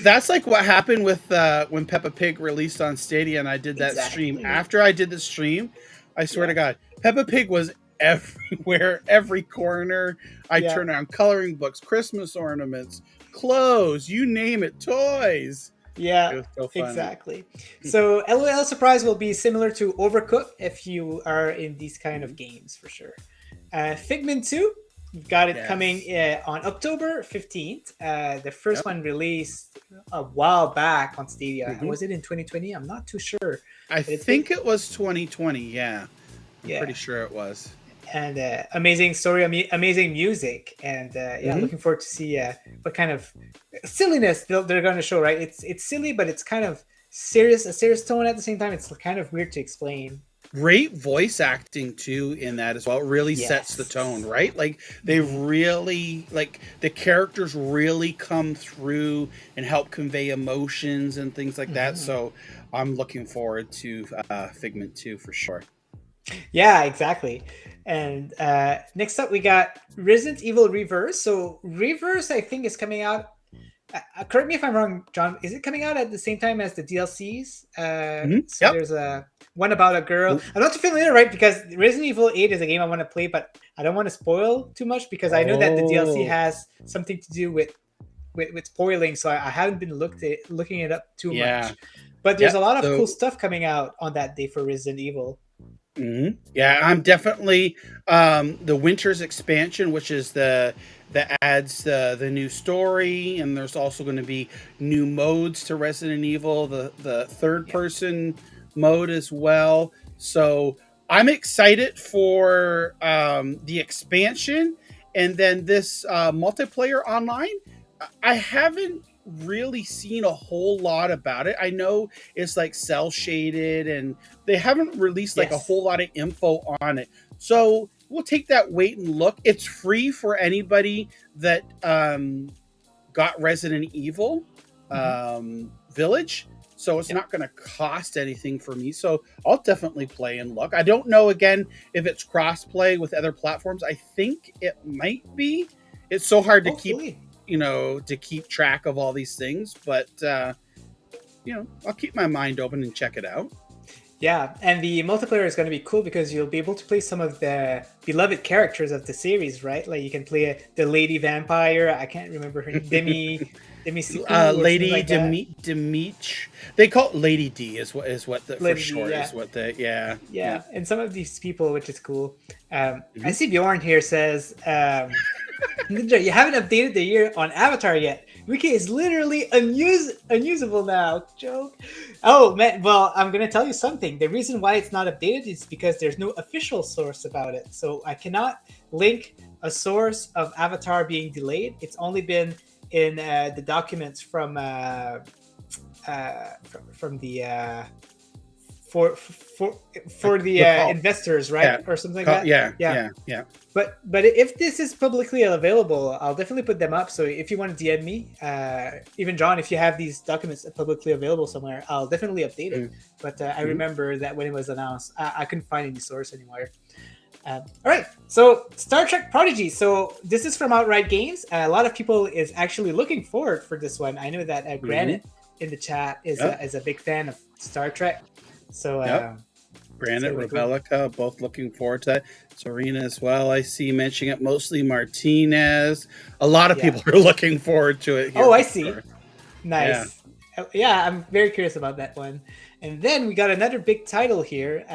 That's like what happened with when Peppa Pig released on Stadia, and I did that stream. After I did the stream, I swear to God, Peppa Pig was everywhere, every corner. I turned around coloring books, Christmas ornaments, clothes, you name it, toys. Yeah, so exactly. So LOL Surprise will be similar to Overcooked if you are in these kind of games for sure. Figment 2, we've got it coming on October 15th. The first one released a while back on Stadia. Was it in 2020? I'm not too sure. I think it was 2020, I'm pretty sure it was. And amazing story, amazing music, and looking forward to see what kind of silliness they're going to show. Right, it's silly, but it's kind of serious, a serious tone at the same time. It's kind of weird to explain. Great voice acting too in that as well. It really sets the Yes. tone, right? Like they really like the characters really come through and help convey emotions and things like that. So I'm looking forward to Figment 2 for sure. Yeah, exactly. And next up, we got Resident Evil Reverse. So Reverse, I think, is coming out. Correct me if I'm wrong, John. Is it coming out at the same time as the DLCs? So Yep. there's a one about a girl. I'm not too familiar, right? Because Resident Evil 8 is a game I want to play, but I don't want to spoil too much because I know that the DLC has something to do with spoiling. So I haven't been looking it up too Yeah. much. But there's Yep. a lot of So- cool stuff coming out on that day for Resident Evil. Yeah, I'm definitely the Winter's expansion, which is that adds the new story, and there's also going to be new modes to Resident Evil, the third person mode as well. So I'm excited for the expansion, and then this multiplayer online. I haven't really seen a whole lot about it. I know it's like cell shaded and they haven't released like a whole lot of info on it. So we'll take that wait and look. It's free for anybody that got Resident Evil Village. So it's not going to cost anything for me. So I'll definitely play and look. I don't know again if it's cross-play with other platforms. I think it might be. It's so hard to keep to keep track of all these things, but I'll keep my mind open and check it out. Yeah, and the multiplayer is going to be cool because you'll be able to play some of the beloved characters of the series, right? Like you can play the lady vampire. I can't remember her name. Demi Lady like Demitch. They call it Lady D is what the Lady for short D, is what the yeah. And some of these people, which is cool. I see Bjorn here says, Ninja, you haven't updated the year on Avatar yet. Wiki is literally unusable now. Joke. Oh man, well I'm gonna tell you something. The reason why it's not updated is because there's no official source about it. So I cannot link a source of Avatar being delayed. It's only been in the documents from the for the investors, right, or something like that. Yeah. But if this is publicly available, I'll definitely put them up. So if you want to DM me, even John, if you have these documents publicly available somewhere, I'll definitely update it. But I remember that when it was announced, I couldn't find any source anywhere. All right, so Star Trek Prodigy. So this is from Outright Games. A lot of people is actually looking forward for this one. I know that Granite in the chat is a big fan of Star Trek. So Granite, Rebellica, both looking forward to that. Serena as well. I see mentioning it, mostly Martinez. A lot of people are looking forward to it. I see. Sure. Nice. Yeah, I'm very curious about that one. And then we got another big title here,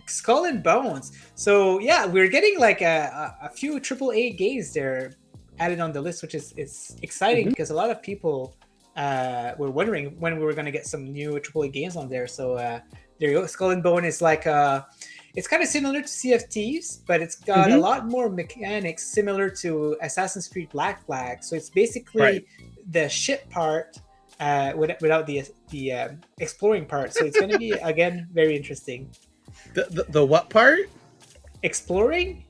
Skull and Bones. So yeah, we're getting like a few AAA games there added on the list, which is exciting because a lot of people were wondering when we were going to get some new AAA games on there. So there you go. Skull and Bone is like it's kind of similar to Sea of Thieves, but it's got a lot more mechanics similar to Assassin's Creed Black Flag. So it's basically the ship part without the exploring part. So it's going to be again very interesting. The what part? Exploring?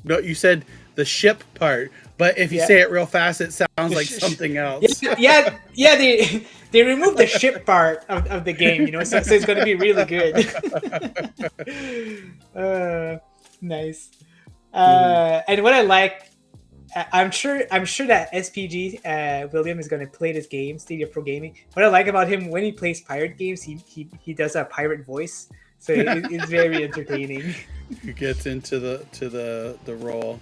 No, you said the ship part, but if you say it real fast, it sounds like something else. Yeah. They removed the ship part of the game, so it's going to be really good. Nice. And what I like, I'm sure that SPG William is going to play this game, Stadia Pro Gaming. What I like about him when he plays pirate games, he does a pirate voice, so it's very entertaining. He gets into the role.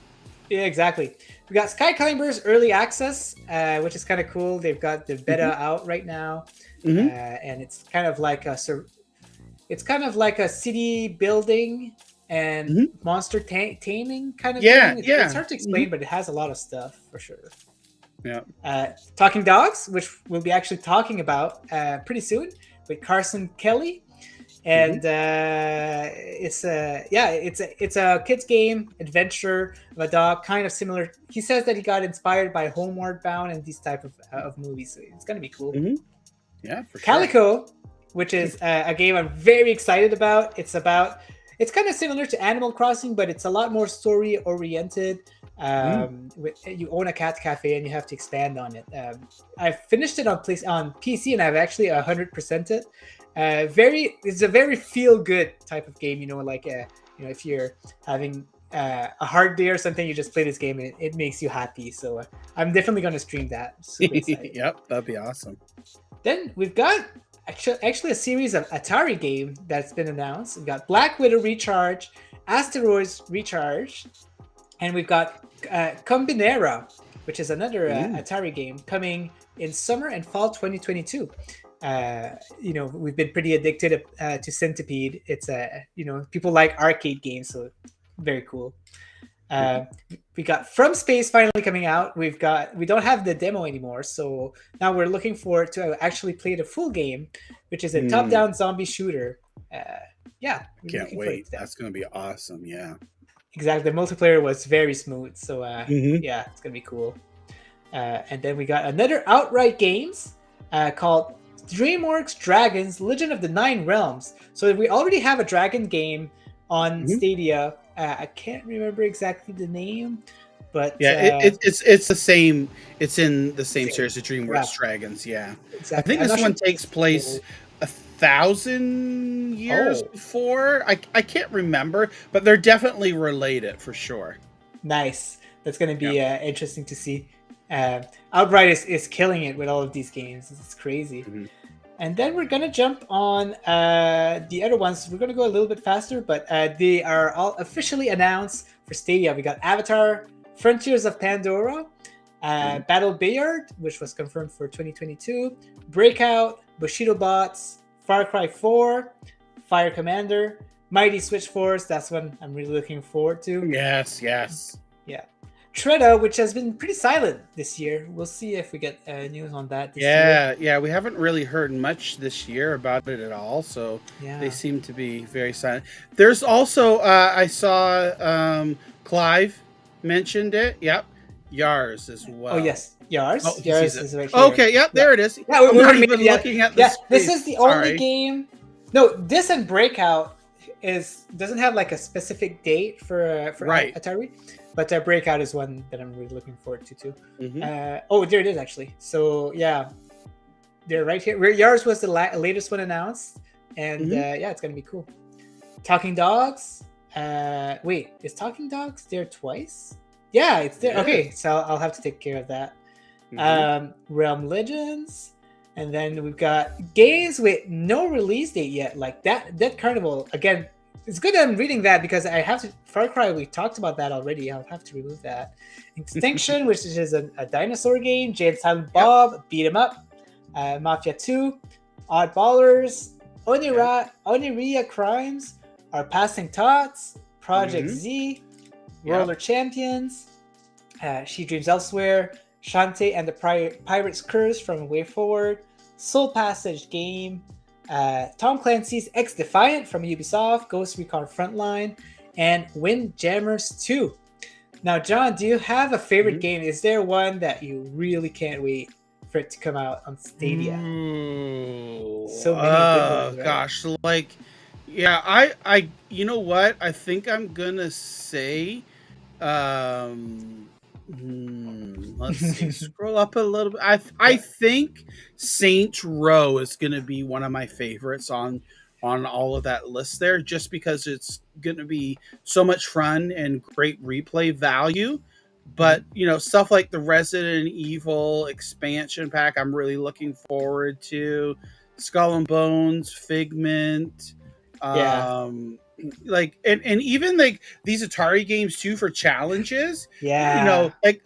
Yeah, exactly. We got Sky Climbers Early Access, which is kind of cool. They've got the beta out right now, and it's kind of like a city building and monster taming kind of thing. It's hard to explain, but it has a lot of stuff for sure. Yeah. Talking Dogs, which we'll be actually talking about pretty soon with Carson Kelly. And it's a kids game adventure of a dog, kind of similar. He says that he got inspired by Homeward Bound and these type of movies. So it's gonna be cool. Yeah, for Calico, which is a game I'm very excited about. It's It's kind of similar to Animal Crossing, but it's a lot more story oriented. You own a cat cafe and you have to expand on it. I finished it on PC, and I've actually 100% it. It's a very feel good type of game. If you're having a hard day or something, you just play this game and it makes you happy. So I'm definitely going to stream that. Super excited. Yep, that'd be awesome. Then we've got actually a series of Atari game that's been announced. We've got Black Widow Recharge, Asteroids Recharge, and we've got Combinera, which is another Atari game coming in summer and fall 2022. We've been pretty addicted to Centipede. It's people like arcade games, so very cool. We got From Space finally coming out. We don't have the demo anymore, so now we're looking forward to actually play the full game, which is a top-down zombie shooter. Can't wait. That's gonna be awesome. Yeah, exactly. The multiplayer was very smooth, so yeah, it's gonna be cool. And then we got another outright games called DreamWorks Dragons: Legend of the Nine Realms. So we already have a dragon game on Stadia. I can't remember exactly the name, but it's the same. It's in the same series of DreamWorks Dragons. Yeah, exactly. I think this one takes place 1,000 years before. I can't remember, but they're definitely related for sure. Nice. That's going to be interesting to see. Outright is killing it with all of these games. It's crazy. And then we're going to jump on the other ones. We're going to go a little bit faster, but they are all officially announced for Stadia. We got Avatar, Frontiers of Pandora, Battle Bayard, which was confirmed for 2022, Breakout, Bushido Bots, Far Cry 4, Fire Commander, Mighty Switch Force. That's one I'm really looking forward to. Yes. Yeah. Treta, which has been pretty silent this year. We'll see if we get news on that this year. Yeah, we haven't really heard much this year about it at all, so they seem to be very silent. There's also, I saw Clive mentioned it. Yep. Yars as well. Oh, yes. Yars. Oh, Yars is right here. Okay, yep, there it is. Yeah, I'm not even looking at this. This is the only game. No, this and Breakout doesn't have like a specific date for Atari. But Breakout is one that I'm really looking forward to too. There it is actually. So yeah, they're right here. Yars was the latest one announced, and it's gonna be cool. Talking Dogs. Wait, is Talking Dogs there twice? Yeah, it's there. Yeah. Okay, so I'll have to take care of that. Realm Legends, and then we've got games with no release date yet, like that Carnival again. It's good that I'm reading that because I have to. Far Cry, we talked about that already. I'll have to remove that. Extinction, which is a dinosaur game. Jay and Silent Bob, Beat 'em Up. Mafia 2, Oddballers, Oniria Crimes, Our Passing Thoughts, Project Z, Roller Champions, She Dreams Elsewhere, Shantae and the Pirate's Curse from Way Forward, Soul Passage Game, Tom Clancy's X Defiant from Ubisoft, Ghost Recon Frontline, and Windjammers 2. Now, John, do you have a favorite game? Is there one that you really can't wait for it to come out on Stadia? So many good ones, right? Gosh, I you know what? I think I'm gonna say let's see. Scroll up a little bit. I think Saints Row is going to be one of my favorites on all of that list there, just because it's going to be so much fun and great replay value. But stuff like the Resident Evil expansion pack, I'm really looking forward to. Skull and Bones, Figment, and even like these Atari games too for challenges. It's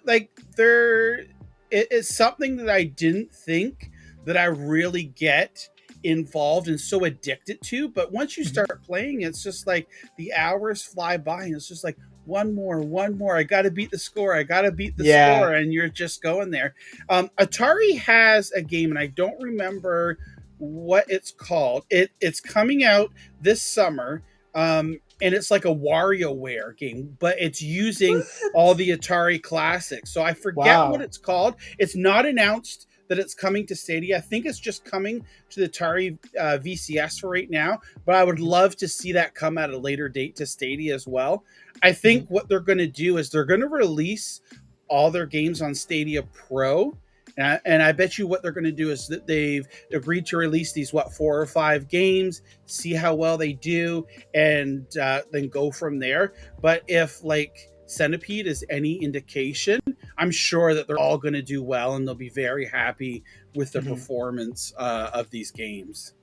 something that I didn't think that I really get involved and so addicted to, but once you start playing, it's just like the hours fly by and it's just like one more, I gotta beat the score, score, and you're just going there. Atari has a game, and I don't remember what it's called. It's coming out this summer, and it's like a WarioWare game, but it's using all the Atari classics. So I forget what it's called. It's not announced that it's coming to Stadia. I think it's just coming to the Atari VCS for right now, but I would love to see that come at a later date to Stadia as well. I think what they're going to do is they're going to release all their games on Stadia Pro. And I bet you what they're going to do is that they've agreed to release these 4 or 5 games, see how well they do, and then go from there. But if like Centipede is any indication, I'm sure that they're all going to do well, and they'll be very happy with the performance of these games.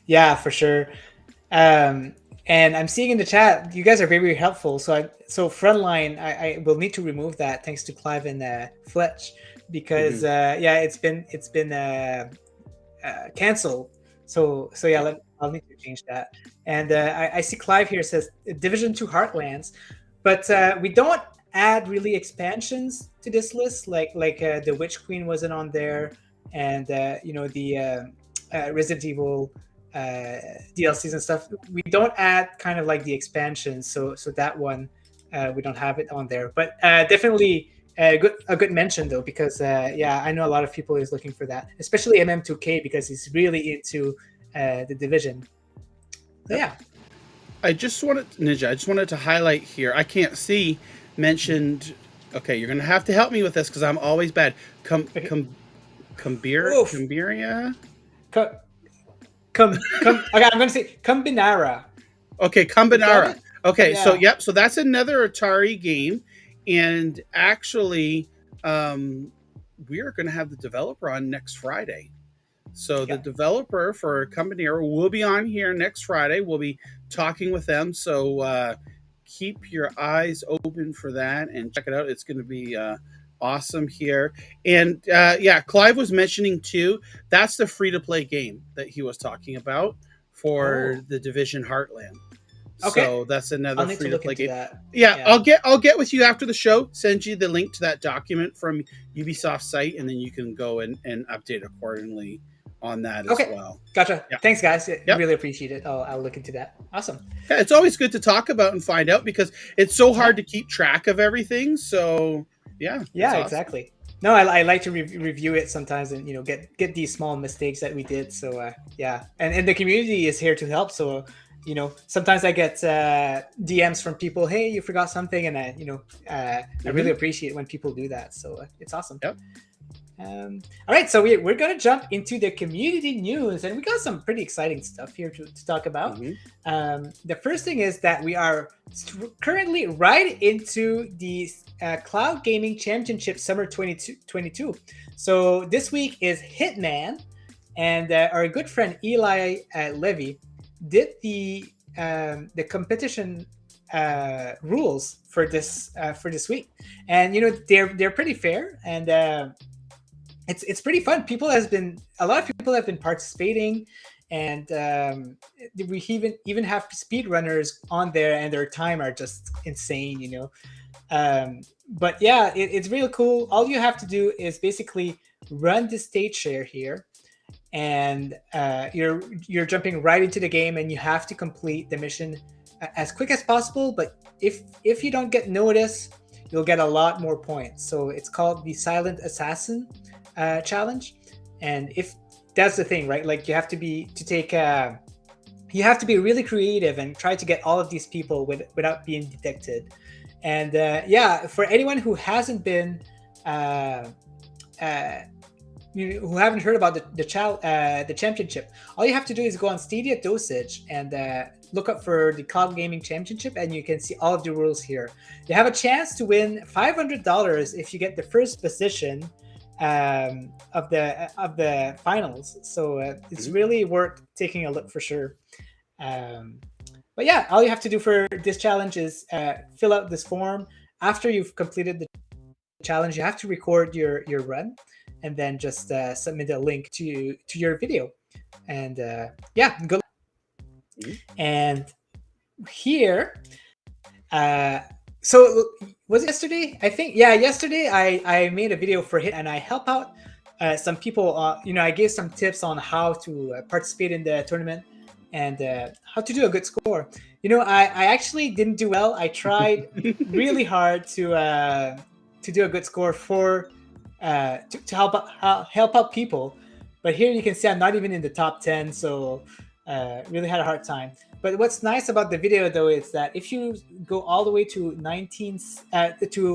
Yeah, for sure. And I'm seeing in the chat, you guys are very, very helpful. So Frontline, I will need to remove that thanks to Clive and Fletch, because it's been canceled. So yeah, I'll need to change that. And I see Clive here says Division 2 Heartlands, but we don't add really expansions to this list, like the Witch Queen wasn't on there, and the Resident Evil DLCs and stuff. We don't add kind of like the expansions, so that one we don't have it on there. But definitely a good mention though, because I know a lot of people is looking for that, especially MM2K, because he's really into the Division. So, yeah. I just wanted to highlight here. I can't see mentioned. Okay, you're gonna have to help me with this because I'm always bad. Cambiria. Okay, I'm going to say Combinara. Okay, Combinara. Okay, yeah. So that's another Atari game, and actually, we are going to have the developer on next Friday. So the developer for Combinara will be on here next Friday. We'll be talking with them. So keep your eyes open for that and check it out. It's going to be awesome here. And Clive was mentioning too, that's the free-to-play game that he was talking about for the Division Heartland. Okay. So that's another free-to-play game. Yeah, I'll get with you after the show, send you the link to that document from Ubisoft site, and then you can go and update accordingly on that as well. Gotcha. Yeah. Thanks, guys. Really appreciate it. I'll look into that. Awesome. Yeah, it's always good to talk about and find out because it's so hard to keep track of everything. So yeah, awesome. Exactly. No, I like to review it sometimes and get these small mistakes that we did. So and the community is here to help. So sometimes I get DMs from people, hey, you forgot something, and I really appreciate when people do that. So it's awesome. Yep. All right, so we're gonna jump into the community news, and we got some pretty exciting stuff here to talk about. The first thing is that we are currently right into the Cloud Gaming Championship Summer 2022. So this week is Hitman, and our good friend Eli Levy did the competition rules for this week, and they're pretty fair, and it's pretty fun. A lot of people have been participating, and we even have speedrunners on there, and their time are just insane, But yeah, it's really cool. All you have to do is basically run the stage share here, and you're jumping right into the game, and you have to complete the mission as quick as possible. But if you don't get noticed, you'll get a lot more points. So it's called the Silent Assassin challenge, and if that's the thing, right? Like you have to be really creative and try to get all of these people without being detected. And for anyone who hasn't been who haven't heard about the championship, all you have to do is go on Stadia Dosage and look up for the Cloud Gaming Championship, and you can see all of the rules here. You have a chance to win $500 if you get the first position of the finals. So it's really worth taking a look for sure. But yeah, all you have to do for this challenge is fill out this form. After you've completed the challenge, you have to record your run, and then just submit a link to your video. And good. And here, so was it yesterday? I think, yesterday I made a video for Hit, and I help out some people. I gave some tips on how to participate in the tournament and how to do a good score. I actually didn't do well. I tried really hard to do a good score for to help out people. But here you can see I'm not even in the top 10, so really had a hard time. But what's nice about the video though is that if you go all the way to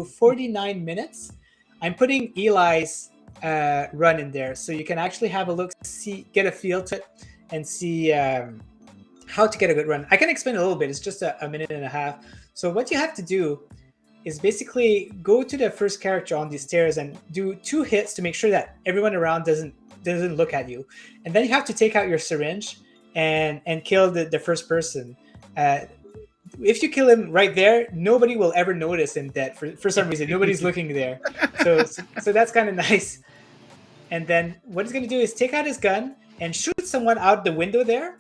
49 minutes, I'm putting Eli's run in there, so you can actually have a look, get a feel to it, and see how to get a good run. I can explain a little bit. It's just a minute and a half. So what you have to do is basically go to the first character on these stairs and do 2 hits to make sure that everyone around doesn't look at you, and then you have to take out your syringe and kill the first person. If you kill him right there, nobody will ever notice him dead for some reason. Nobody's looking there, so that's kind of nice. And then what he's going to do is take out his gun and shoot someone out the window there,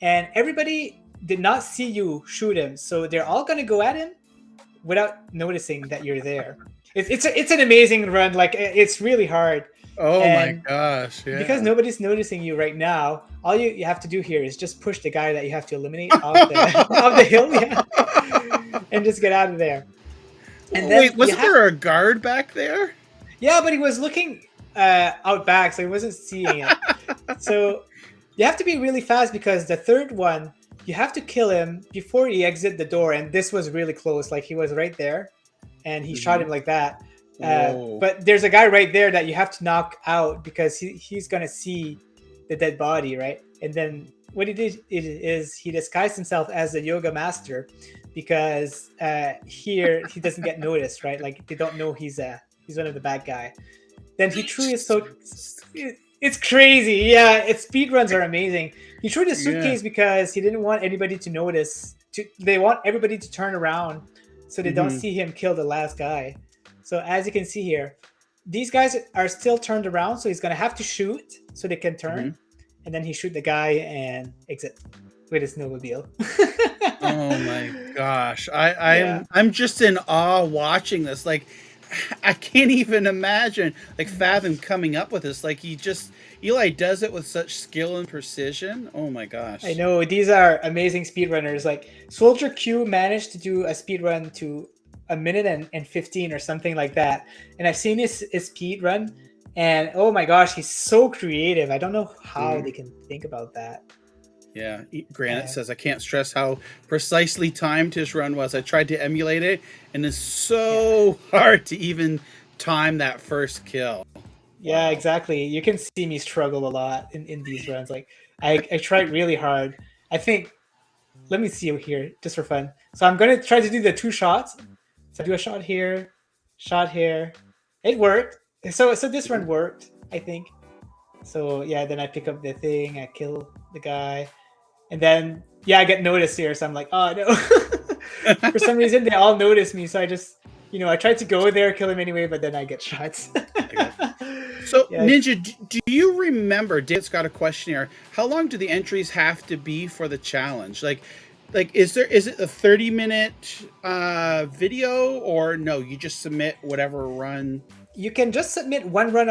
and everybody did not see you shoot him, so they're all going to go at him without noticing that you're there. It's an amazing run. Like, it's really hard. Oh And my gosh! Yeah. because nobody's noticing you right now, all you have to do here is just push the guy that you have to eliminate off the hill, yeah, and just get out of there. And then Wait, wasn't there a guard back there? Yeah, but he was looking out back, so he wasn't seeing it. So you have to be really fast, because the third one, you have to kill him before he exit the door. And this was really close. Like, he was right there, and he shot him like that. But there's a guy right there that you have to knock out, because he's going to see the dead body, right? And then what he did is he disguised himself as a yoga master, because here he doesn't get noticed, right? Like, they don't know he's one of the bad guy. Then he threw his it's crazy. Yeah, its speedruns are amazing. He threw the suitcase because he didn't want anybody to notice. They want everybody to turn around so they don't see him kill the last guy. So as you can see here, these guys are still turned around, so he's going to have to shoot so they can turn. And then he shoot the guy and exit with his snowmobile. Oh my gosh. I'm just in awe watching this. Like, I can't even imagine, like, fathom coming up with this. Like, Eli does it with such skill and precision. Oh my gosh. I know, these are amazing speedrunners. Like, Soldier Q managed to do a speedrun to a minute and 15 or something like that. And I've seen his speedrun, and oh my gosh, he's so creative. I don't know how they can think about that. Yeah, Granite says, I can't stress how precisely timed his run was. I tried to emulate it, and it's so hard to even time that first kill. Yeah, exactly. You can see me struggle a lot in these runs. Like, I tried really hard. I think, let me see here, just for fun. So I'm going to try to do the 2 shots. So I do a shot here. It worked. So this run worked, I think. So yeah, then I pick up the thing, I kill the guy. And then, yeah, I get noticed here, so I'm like, oh no. For some reason, they all notice me, so I just, I tried to go there, kill him anyway, but then I get shots. So, yeah. Ninja, do you remember, David's got a question here, how long do the entries have to be for the challenge? Like, is it a 30-minute video, or no, you just submit whatever run? You can just submit one run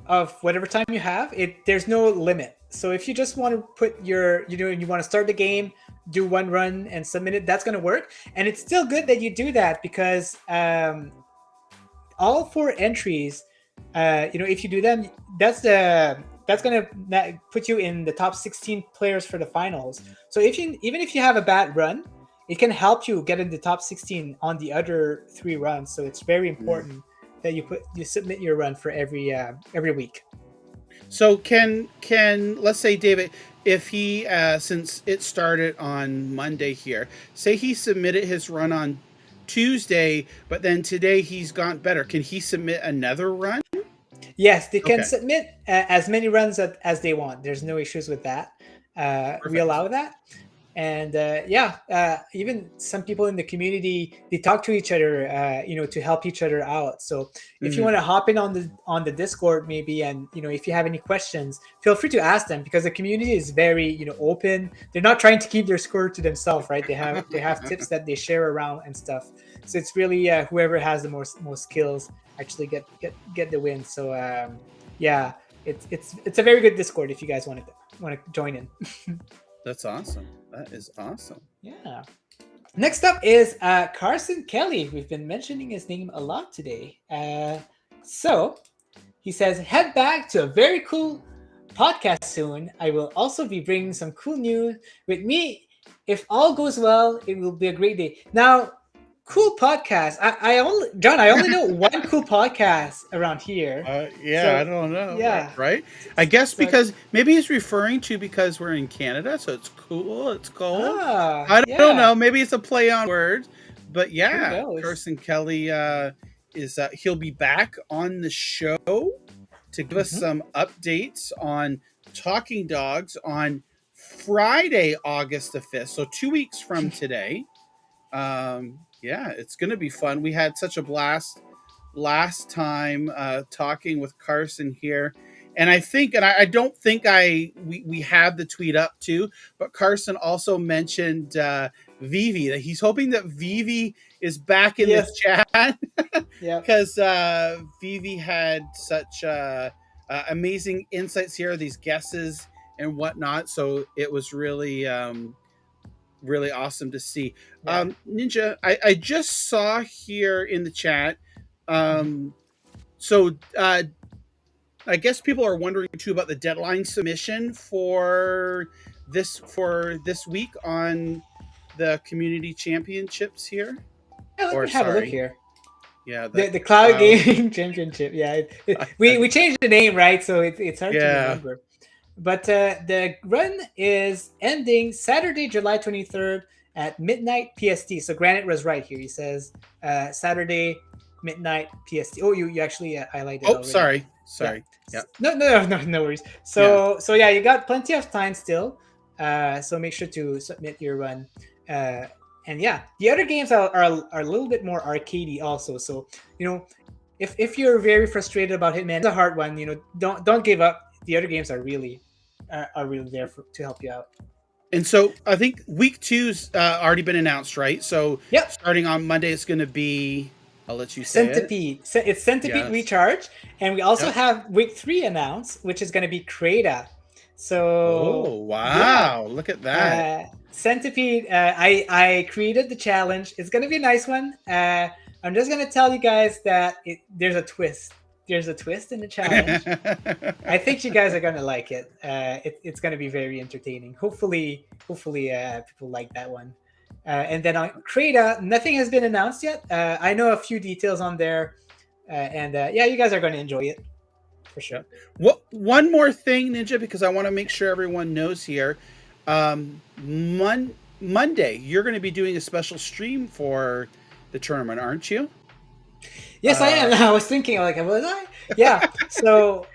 of whatever time you have. There's no limit. So if you just want to put you want to start the game, do one run and submit it, that's going to work. And it's still good that you do that, because all 4 entries, if you do them, that's going to put you in the top 16 players for the finals. So even if you have a bad run, it can help you get in the top 16 on the other 3 runs. So it's very important that you submit your run for every week. So can let's say, David, if he since it started on Monday here, say he submitted his run on Tuesday, but then today he's gone better, can he submit another run? Yes, they can submit as many runs as they want. There's no issues with that. We allow that. And even some people in the community, they talk to each other, to help each other out. So if you want to hop in on the Discord maybe, and if you have any questions, feel free to ask them, because the community is very open. They're not trying to keep their score to themselves, right? They have tips that they share around and stuff. So it's really whoever has the most skills actually get the win. So it's a very good Discord if you guys want to join in. That's awesome. That is awesome. Yeah. Next up is Carson Kelly. We've been mentioning his name a lot today. So He says, head back to a very cool podcast soon. I will also be bringing some cool news with me. If all goes well, it will be a great day. Now, cool podcast. I only know one cool podcast around here. I don't know. Yeah. Right? I guess So- because maybe he's referring to because we're in Canada, so it's cool, it's cold. Ah, I yeah. don't know. Maybe it's a play on words. But Who yeah, knows? Carson Kelly is he'll be back on the show to give us some updates on Talking Dogs on Friday, August the 5th. So 2 weeks from today. Yeah, it's going to be fun. We had such a blast last time talking with Carson here. And I think, and I don't think we have the tweet up too, but Carson also mentioned Vivi, that he's hoping that Vivi is back in the chat. Yeah. Because Vivi had such amazing insights here, these guesses and whatnot. So it was really, really awesome to see. Yeah. Ninja, I just saw here in the chat. So I guess people are wondering too about the deadline submission for this week on the community championships here. Yeah, let me have a look here. Yeah, The Cloud Gaming Championship. Yeah, we changed the name, right? So it's hard to remember. But the run is ending Saturday, July 23rd at midnight PST. So Granite was right here. He says Saturday midnight PST. Oh, you actually highlighted it already. Sorry. Yeah. No worries. So yeah, you got plenty of time still. So make sure to submit your run. And yeah, the other games are a little bit more arcadey also. So if you're very frustrated about Hitman, it's a hard one. Don't give up. The other games are really there to help you out. And so I think week 2's already been announced, right? So starting on Monday, it's going to be. I'll let you say Centipede. It's Centipede Recharge, and we also have week 3 announced, which is going to be Creta. So look at that. Centipede. I created the challenge. It's going to be a nice one. I'm just going to tell you guys that there's a twist. There's a twist in the challenge. I think you guys are going to like it. It's going to be very entertaining. Hopefully people like that one. And then on Creta, nothing has been announced yet. I know a few details on there. You guys are going to enjoy it. For sure. One more thing, Ninja, because I want to make sure everyone knows here. Monday, you're going to be doing a special stream for the tournament, aren't you? Yes, I am. I was thinking, was I? Yeah. So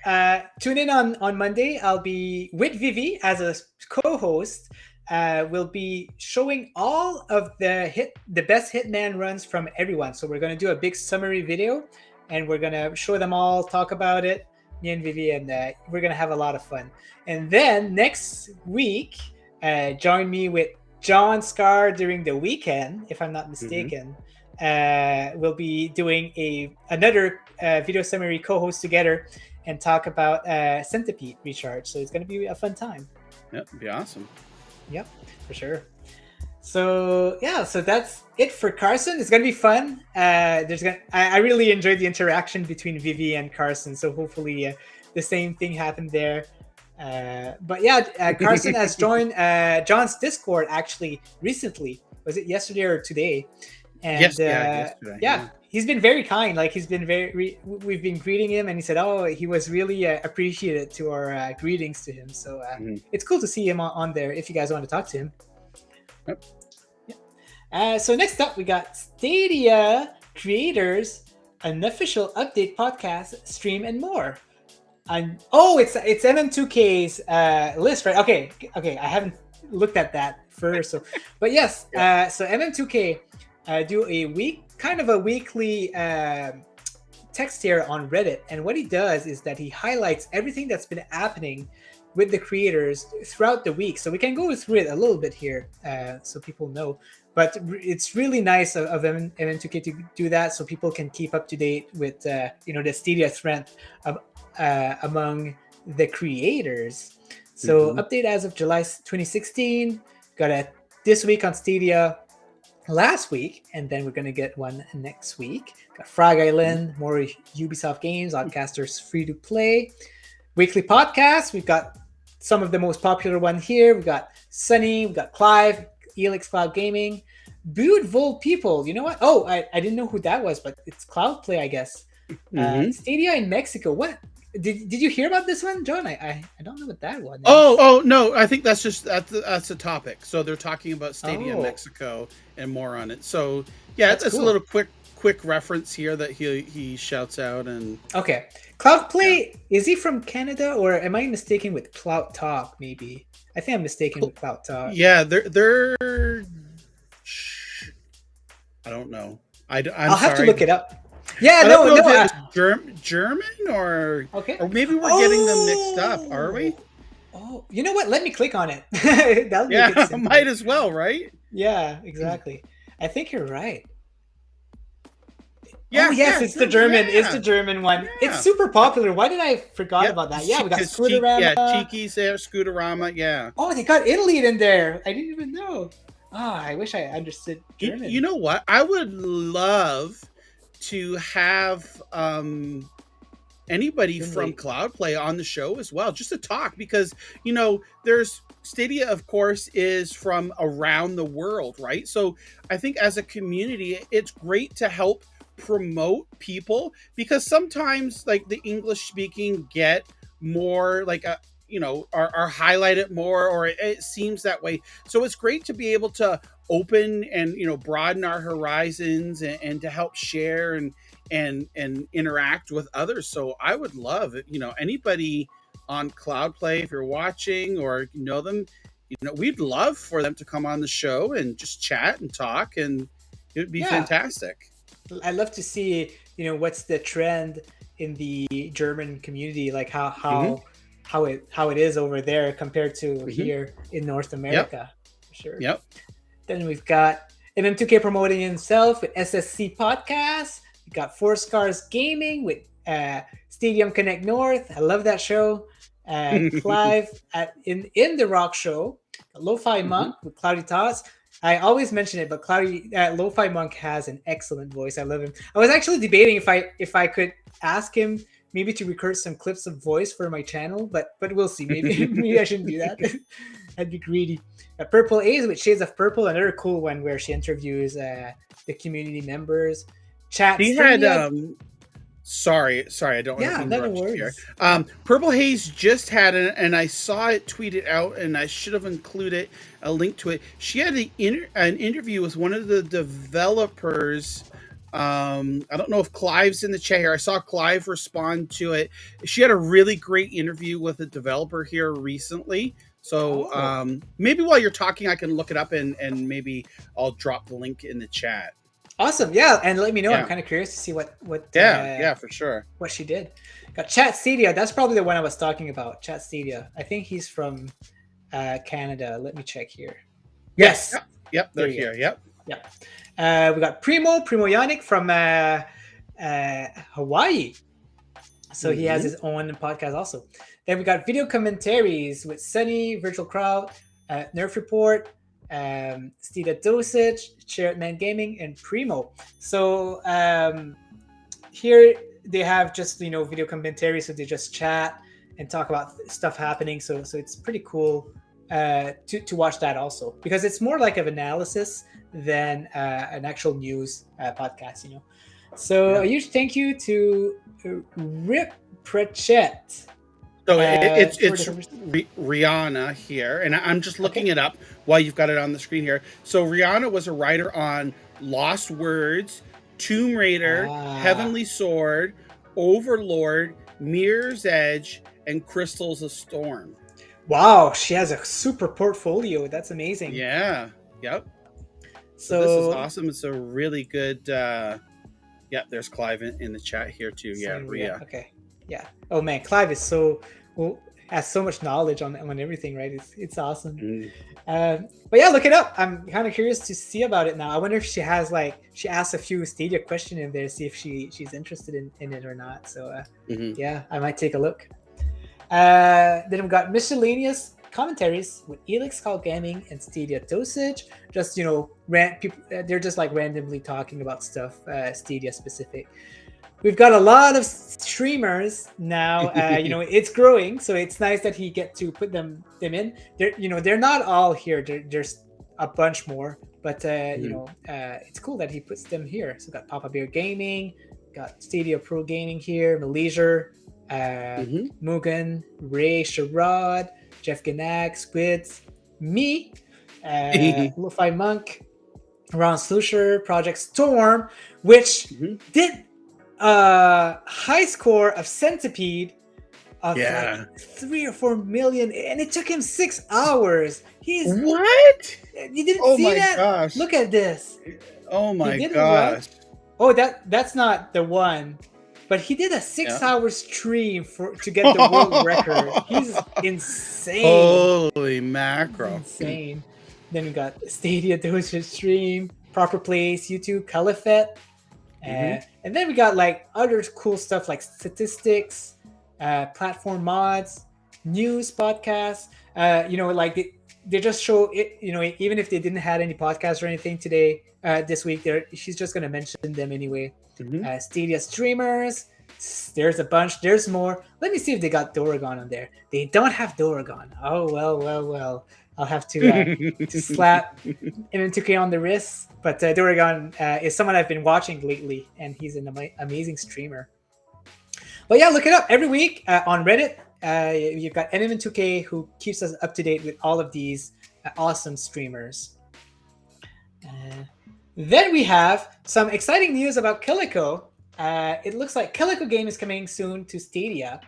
tune in on Monday. I'll be with Vivi as a co-host. We'll be showing all of the best Hitman runs from everyone. So we're going to do a big summary video, and we're going to show them all, talk about it, me and Vivi, and we're going to have a lot of fun. And then next week, join me with John Scar during the weekend, if I'm not mistaken. We'll be doing another video summary co-host together and talk about Centipede Recharge. So it's going to be a fun time. Yep, it'll be awesome. Yep, for sure. So so that's it for Carson. It's gonna be fun. I really enjoyed the interaction between Vivi and Carson. So hopefully the same thing happened there. Carson has joined John's Discord actually recently. Was it yesterday or today? And yesterday. He's been very kind. He's been we've been greeting him, and he said, he was really appreciative to our greetings to him. So it's cool to see him on there if you guys want to talk to him. Yep. Yeah. So next up, we got Stadia creators, an official update podcast, stream, and more. It's MM2K's list, right? Okay. I haven't looked at that first. So, but yes. So MM2K do a weekly text here on Reddit, and what he does is that he highlights everything that's been happening with the creators throughout the week. So we can go through it a little bit here, so people know. But it's really nice of MM2K to do that, so people can keep up to date with the Stadia trend among the creators. So update as of July 2016. Got this week on Stadia. last week, and then we're gonna get one next week. Got Frog Island, more Ubisoft games, Oddcasters free to play, weekly podcast. We've got some of the most popular ones here. We've got Sunny, we've got Clive, Elix Cloud Gaming, Beautiful People. You know what? Oh, I didn't know who that was, but it's Cloud Play, I guess. Stadia in Mexico. What? Did you hear about this one, John? I don't know what that one is. Oh no, I think that's a topic. So they're talking about Stadia in Mexico and more on it. So yeah, it's cool. A little quick reference here that he shouts out. And okay, Cloud Play, is he from Canada, or am I mistaken with Cloud Talk? Maybe I think I'm mistaken with Cloud Talk. Yeah, they're I don't know. I'll have to look it up. Yeah, German or okay, or maybe we're getting them mixed up. Are we? Oh, you know what? Let me click on it. Might as well, right? Yeah, exactly. I think you're right. Yeah, oh, yes, it's the German. Yeah. It's the German one. Yeah. It's super popular. Why did I forgot about that? Yeah, we got Scooterama. Cheeky's there, Scooterama. Yeah. Oh, they got Italy in there. I didn't even know. I wish I understood German. You know what? I would love to have anybody from CloudPlay on the show as well, just to talk, because there's Stadia, of course, is from around the world, right? So I think as a community, it's great to help promote people, because sometimes like the English speaking get more like are highlighted more, or it seems that way. So it's great to be able to open and broaden our horizons and to help share and interact with others. So I would love anybody on CloudPlay, if you're watching or you know them, we'd love for them to come on the show and just chat and talk, and it would be fantastic. I'd love to see what's the trend in the German community, like how it is over there compared to here in North America. For sure. Yep. Then we've got MM2K promoting himself with SSC Podcast. We got Four Scars Gaming with Stadium Connect North. I love that show. Clive in the Rokk Show. Lo-Fi Monk with Cloudy Thoughts. I always mention it, but Lo-Fi Monk has an excellent voice. I love him. I was actually debating if I could ask him maybe to record some clips of voice for my channel, but we'll see. Maybe I shouldn't do that. I'd be greedy. Purple A's with Shades of Purple, another cool one where she interviews the community members. He had sorry, I don't want to interrupt you here. Purple Haze just had and I saw it tweeted out, and I should have included a link to it. She had an interview with one of the developers. I don't know if Clive's in the chat here. I saw Clive respond to it. She had a really great interview with a developer here recently. So maybe while you're talking, I can look it up and maybe I'll drop the link in the chat. Awesome. Yeah. And let me know. I'm kind of curious to see what for sure. What she did. Got Chat Stadia. That's probably the one I was talking about. Chat Stadia. I think he's from Canada. Let me check here. Yes. Yep. They're here. Yep. We got Primo Yannick from Hawaii. So he has his own podcast also. Then we got video commentaries with Sunny, Virtual Crowd, Nerf Report, Stadia Dosage, Shared Man Gaming, and Primo. So here they have just video commentaries, so they just chat and talk about stuff happening. So it's pretty cool to watch that also, because it's more like an analysis than an actual news podcast. So a huge thank you to Rip Pratchett. So it's Rihanna here, and I'm just looking it up while you've got it on the screen here. So Rihanna was a writer on Lost Words, Tomb Raider, Heavenly Sword, Overlord, Mirror's Edge, and Crystals of Storm. Wow, she has a super portfolio. That's amazing. Yeah. Yep. So this is awesome. It's a really good. There's Clive in the chat here too. Yeah, Rhea. Okay. Yeah. Oh man, Clive is has so much knowledge on everything, right? It's awesome. But yeah, look it up. I'm kind of curious to see about it now. I wonder if she has she asked a few Stadia questions in there, see if she's interested in it or not. So yeah, I might take a look. Then we've got Miscellaneous commentaries with Elix Call Gaming and Stadia Dosage. Just people, they're just like randomly talking about stuff Stadia specific. We've got a lot of streamers now. It's growing, so it's nice that he get to put them in. They're not all here. There's a bunch more, but it's cool that he puts them here. So got Papa Bear Gaming, got Stadia Pro Gaming here, Malaysia, Mugen, Ray Sherrod, Jeff Ganag, Squids, me, Lo-Fi Monk, Ron Slusher, Project Storm, which did high score of Centipede of like 3 or 4 million, and it took him 6 hours. What? You didn't see that? Gosh. Look at this. Oh my gosh. Oh, that's not the one, but he did a 6-hour stream to get the world record. He's insane. Holy mackerel. Insane. Then we got Stadia Dosage stream, Proper Place, YouTube, Caliphate. And then we got like other cool stuff like statistics, platform mods, news podcasts. They just show it. Even if they didn't have any podcasts or anything today, this week, she's just gonna mention them anyway. Stadia streamers. There's a bunch. There's more. Let me see if they got Doragon on there. They don't have Doragon. Oh well. I'll have to slap M2K on the wrist. But Doragon is someone I've been watching lately, and he's an amazing streamer. But yeah, look it up every week on Reddit. You've got MM2K who keeps us up to date with all of these awesome streamers. Then we have some exciting news about Calico. It looks like Calico game is coming soon to Stadia.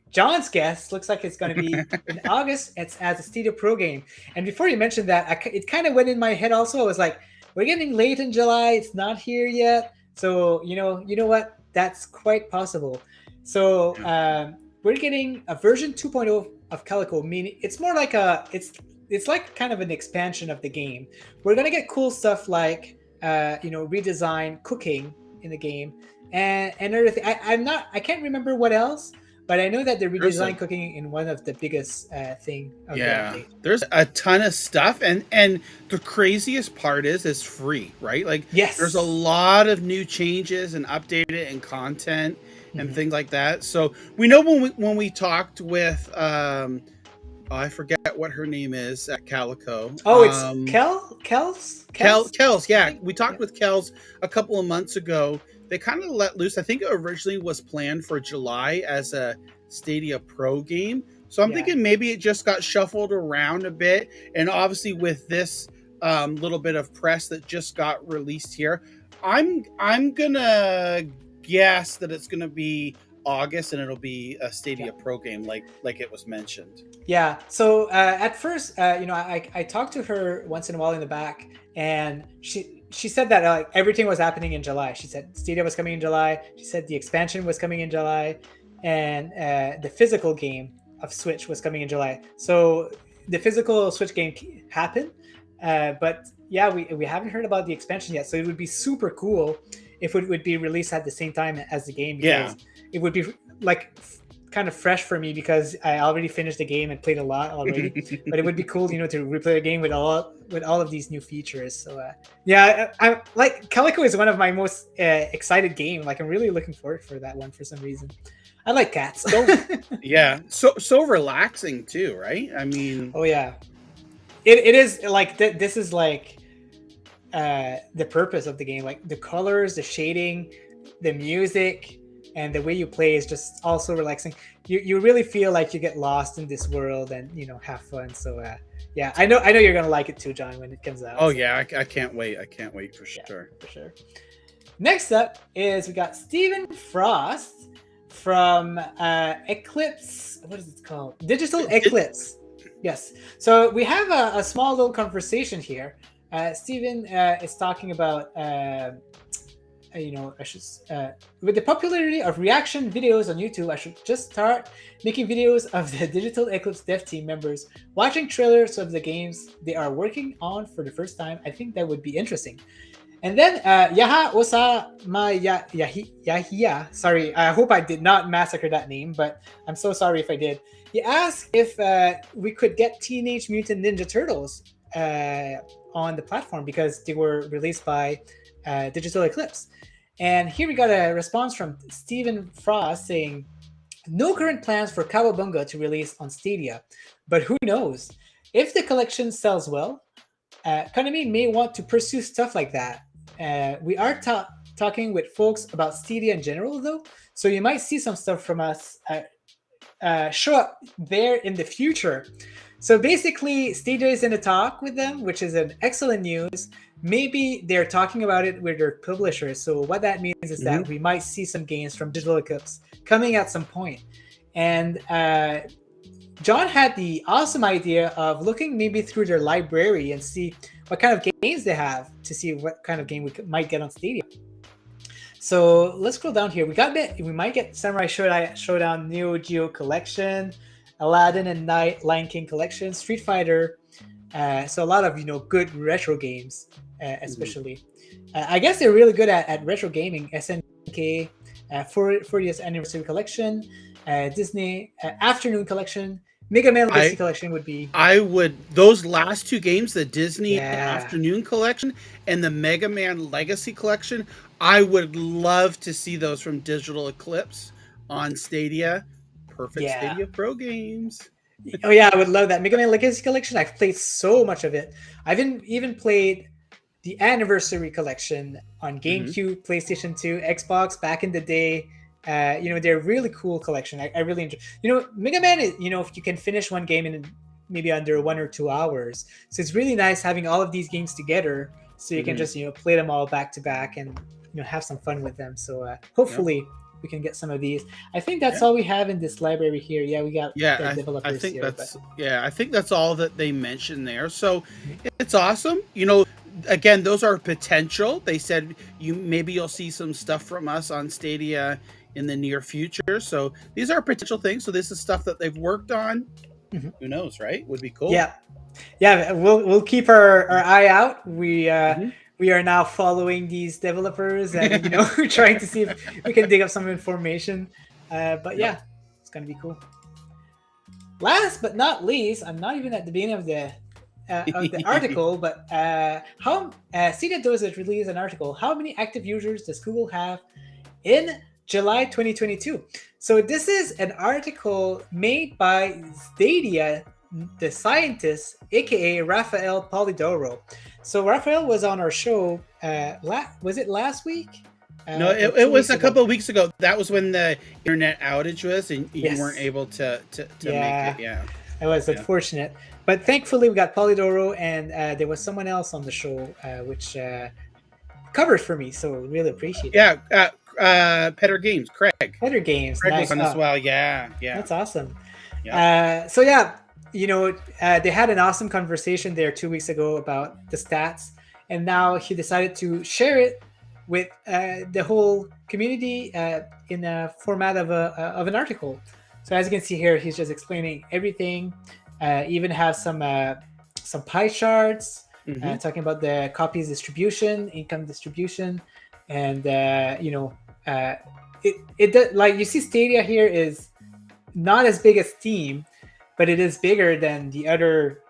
John's guess looks like it's going to be in August. It's as a Stadia Pro game. And before you mentioned that, it kind of went in my head also. I was like, we're getting late in July. It's not here yet. So, you know what? That's quite possible. So we're getting a version 2.0 of Calico, meaning it's more like it's like kind of an expansion of the game. We're going to get cool stuff like, redesign cooking in the game. And another thing, I can't remember what else, but I know that they redesigned cooking in one of the biggest thing. There's a ton of stuff, and the craziest part is it's free, right? Like, there's a lot of new changes and updated and content and things like that. So we know when we talked with I forget what her name is at Calico. Oh, it's Kels. Yeah, we talked with Kels a couple of months ago. They kind of let loose. I think it originally was planned for July as a Stadia Pro game. So I'm thinking maybe it just got shuffled around a bit. And obviously with this little bit of press that just got released here, I'm gonna guess that it's gonna be August and it'll be a Stadia Pro game like it was mentioned. Yeah. So at first, I talked to her once in a while in the back, and she said that everything was happening in July. She said Stadia was coming in July. She said the expansion was coming in July, and the physical game of Switch was coming in July. So the physical Switch game happened, but yeah, we haven't heard about the expansion yet. So it would be super cool if it would be released at the same time as the game, because it would be like kind of fresh for me because I already finished the game and played a lot already. But it would be cool, to replay a game with all of these new features. So I'm like, Calico is one of my most excited game. Like, I'm really looking forward for that one for some reason. I like cats. So relaxing too, right? I mean, oh yeah, it is like this is like the purpose of the game. Like the colors, the shading, the music, and the way you play is just also relaxing. You really feel like you get lost in this world and have fun. So yeah, I know you're gonna like it too, John, when it comes out. Oh yeah, I can't wait. I can't wait for sure. For sure. Next up is we got Stephen Frost from Eclipse. What is it called? Digital Eclipse. Yes. So we have a small little conversation here. Stephen is talking about with the popularity of reaction videos on YouTube, I should just start making videos of the Digital Eclipse dev team members watching trailers of the games they are working on for the first time. I think that would be interesting. And then Yaha Yahia, sorry, I hope I did not massacre that name, but I'm so sorry if I did. He asked if we could get Teenage Mutant Ninja Turtles on the platform because they were released by Digital Eclipse. And here we got a response from Stephen Frost saying, no current plans for Kawabunga to release on Stadia, but who knows? If the collection sells well, Konami may want to pursue stuff like that. We are talking with folks about Stadia in general, though, so you might see some stuff from us show up there in the future. So basically, Stadia is in a talk with them, which is an excellent news. Maybe they're talking about it with their publishers. So what that means is that we might see some games from Digital Eclipse coming at some point. And John had the awesome idea of looking maybe through their library and see what kind of games they have to see what kind of game we might get on Stadia. So let's scroll down here. We might get Samurai Showdown Neo Geo Collection, Aladdin and Lion King Collection, Street Fighter. So a lot of good retro games, especially. I guess they're really good at retro gaming. SNK, 40th Anniversary Collection, Disney Afternoon Collection. Mega Man Legacy Collection would be. Those last two games, the Disney Afternoon Collection and the Mega Man Legacy Collection, I would love to see those from Digital Eclipse on Stadia. Perfect Stadia Pro games. Oh yeah, I would love that. Mega Man Legacy Collection, I've played so much of it. I've even played the Anniversary Collection on GameCube, PlayStation 2, Xbox back in the day. They're a really cool collection. I really enjoy. Mega Man is, if you can finish one game in maybe under 1 or 2 hours. So it's really nice having all of these games together, so you can just play them all back to back and have some fun with them. So hopefully we can get some of these. I think that's all we have in this library here. Yeah, we got developers I think here, I think that's all that they mentioned there. So it's awesome. Again, those are potential. They said you'll see some stuff from us on Stadia in the near future. So these are potential things. So this is stuff that they've worked on. Who knows, right? Would be cool. Yeah. We'll keep our eye out. We are now following these developers and trying to see if we can dig up some information. But yeah, it's gonna be cool. Last but not least, I'm not even at the beginning of the article, but how Stadia does it release an article. How many active users does Google have in July 2022? So this is an article made by Stadia, the scientist, aka Rafael Polidoro. So Rafael was on our show. Was it last week? No, it was a couple of weeks ago. That was when the internet outage was, and you weren't able to make it. Yeah, it was unfortunate, but thankfully we got Polidoro, and there was someone else on the show, which covered for me. So really appreciate it. Yeah, Petter Games, Craig. Petter Games, Craig nice was on as well. Yeah. That's awesome. Yeah. They had an awesome conversation there 2 weeks ago about the stats, and now he decided to share it with the whole community in a format of an article. So as you can see here, he's just explaining everything. Even have some pie charts, talking about the copies distribution, income distribution, and it does, like you see, Stadia here is not as big as Steam, but it is bigger than the other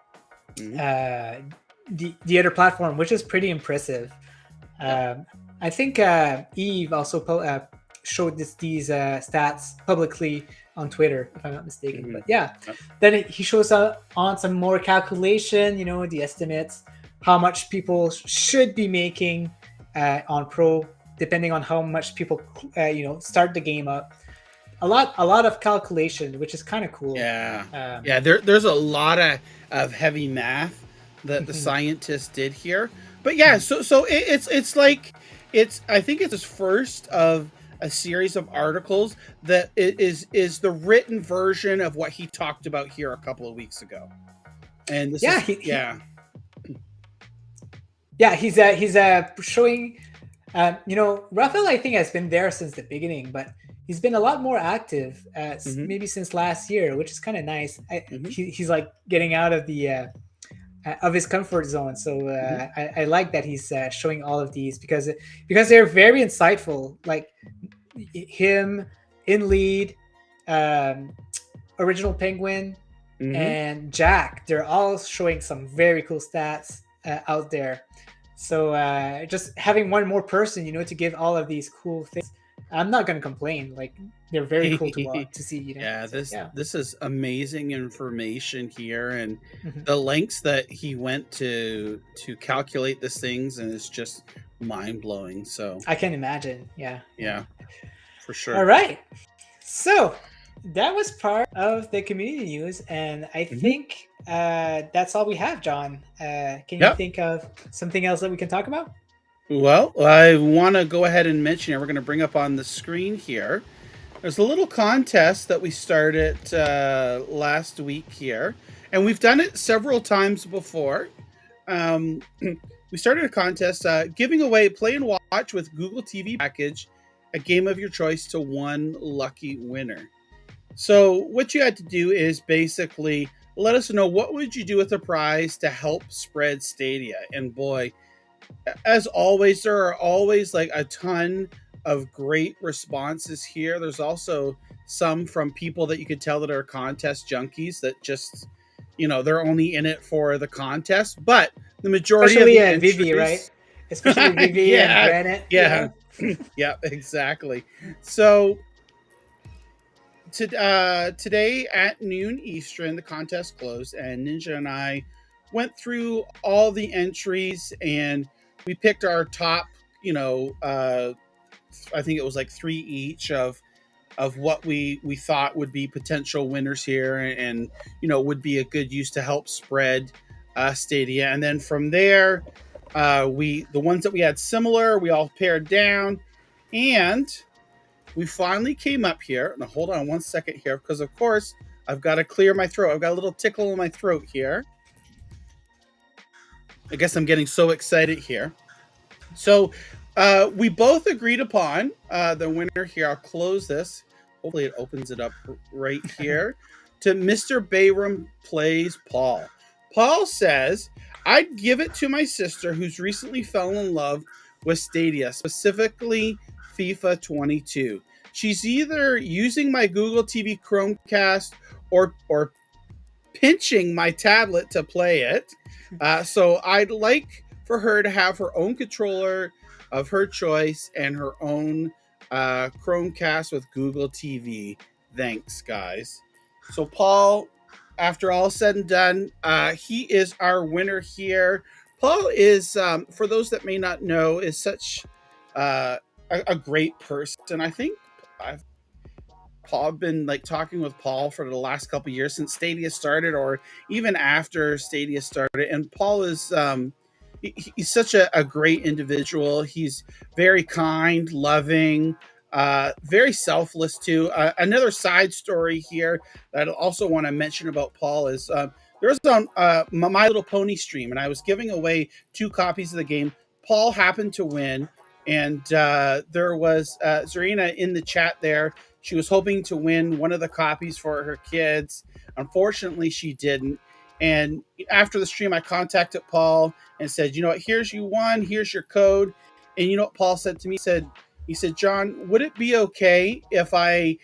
the other platform, which is pretty impressive. I think Eve also showed these stats publicly on Twitter, if I'm not mistaken. But then he shows on some more calculation, the estimates, how much people should be making on Pro, depending on how much people start the game up. A lot of calculation, which is kind of cool. There's a lot of heavy math that the scientists did here. But so it's like I think it's his first of a series of articles that is the written version of what he talked about here a couple of weeks ago. And this he's showing. Rafael, I think, has been there since the beginning, but he's been a lot more active, maybe since last year, which is kind of nice. He's like getting out of the of his comfort zone. So I like that he's showing all of these because they're very insightful. Like him in lead, um, original Penguin, and Jack. They're all showing some very cool stats out there. So just having one more person, to give all of these cool things, I'm not going to complain. Like they're very cool to see. Yeah, So, this is amazing information here, and the lengths that he went to calculate these things, and it's just mind blowing. So I can imagine. Yeah, for sure. All right, so that was part of the community news, and I think that's all we have, John. Can you think of something else that we can talk about? Well, I want to go ahead and mention it. We're going to bring up on the screen here. There's a little contest that we started last week here, and we've done it several times before. We started a contest giving away Play and Watch with Google TV package, a game of your choice to one lucky winner. So what you had to do is basically let us know what would you do with a prize to help spread Stadia. And boy, as always, there are always like a ton of great responses here. There's also some from people that you could tell that are contest junkies that just, they're only in it for the contest. But the majority especially of the Vivi, right? Especially Vivi and Granite. Yeah. Yeah, exactly. So today at noon Eastern, the contest closed, and Ninja and I went through all the entries, and we picked our top, I think it was like 3 each of what we thought would be potential winners here, and would be a good use to help spread Stadia. And then from there, the ones that we had similar, we all paired down, and we finally came up here. Now hold on one second here, because of course I've got to clear my throat. I've got a little tickle in my throat here. I guess I'm getting so excited here. So we both agreed upon the winner here. I'll close this. Hopefully it opens it up right here. To Mr. Bayram Plays Paul. Paul says, I'd give it to my sister who's recently fell in love with Stadia, specifically FIFA 22. She's either using my Google TV Chromecast or pinching my tablet to play it. So I'd like for her to have her own controller of her choice and her own Chromecast with Google TV. Thanks, guys. So Paul, after all said and done, he is our winner here. Paul is, for those that may not know, is such a great person. I think I've been like talking with Paul for the last couple of years since Stadia started, or even after Stadia started. And Paul is he's such a great individual. He's very kind, loving, very selfless too. Another side story here that I also want to mention about Paul is there was on My Little Pony stream, and I was giving away 2 copies of the game. Paul happened to win, and there was Zarina in the chat there. She was hoping to win one of the copies for her kids. Unfortunately, she didn't. And after the stream, I contacted Paul and said, here's you one, here's your code. And you know what Paul said to me? He said, John, would it be okay if I,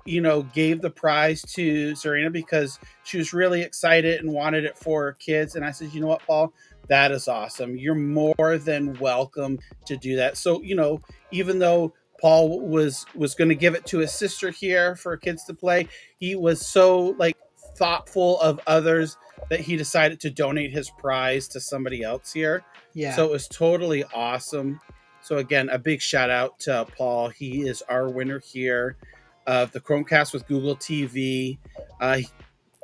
gave the prize to Zarina because she was really excited and wanted it for her kids? And I said, you know what, Paul? That is awesome. You're more than welcome to do that. So, even though Paul was going to give it to his sister here for kids to play, he was so thoughtful of others that he decided to donate his prize to somebody else here. Yeah. So it was totally awesome. So again, a big shout out to Paul. He is our winner here of the Chromecast with Google TV. He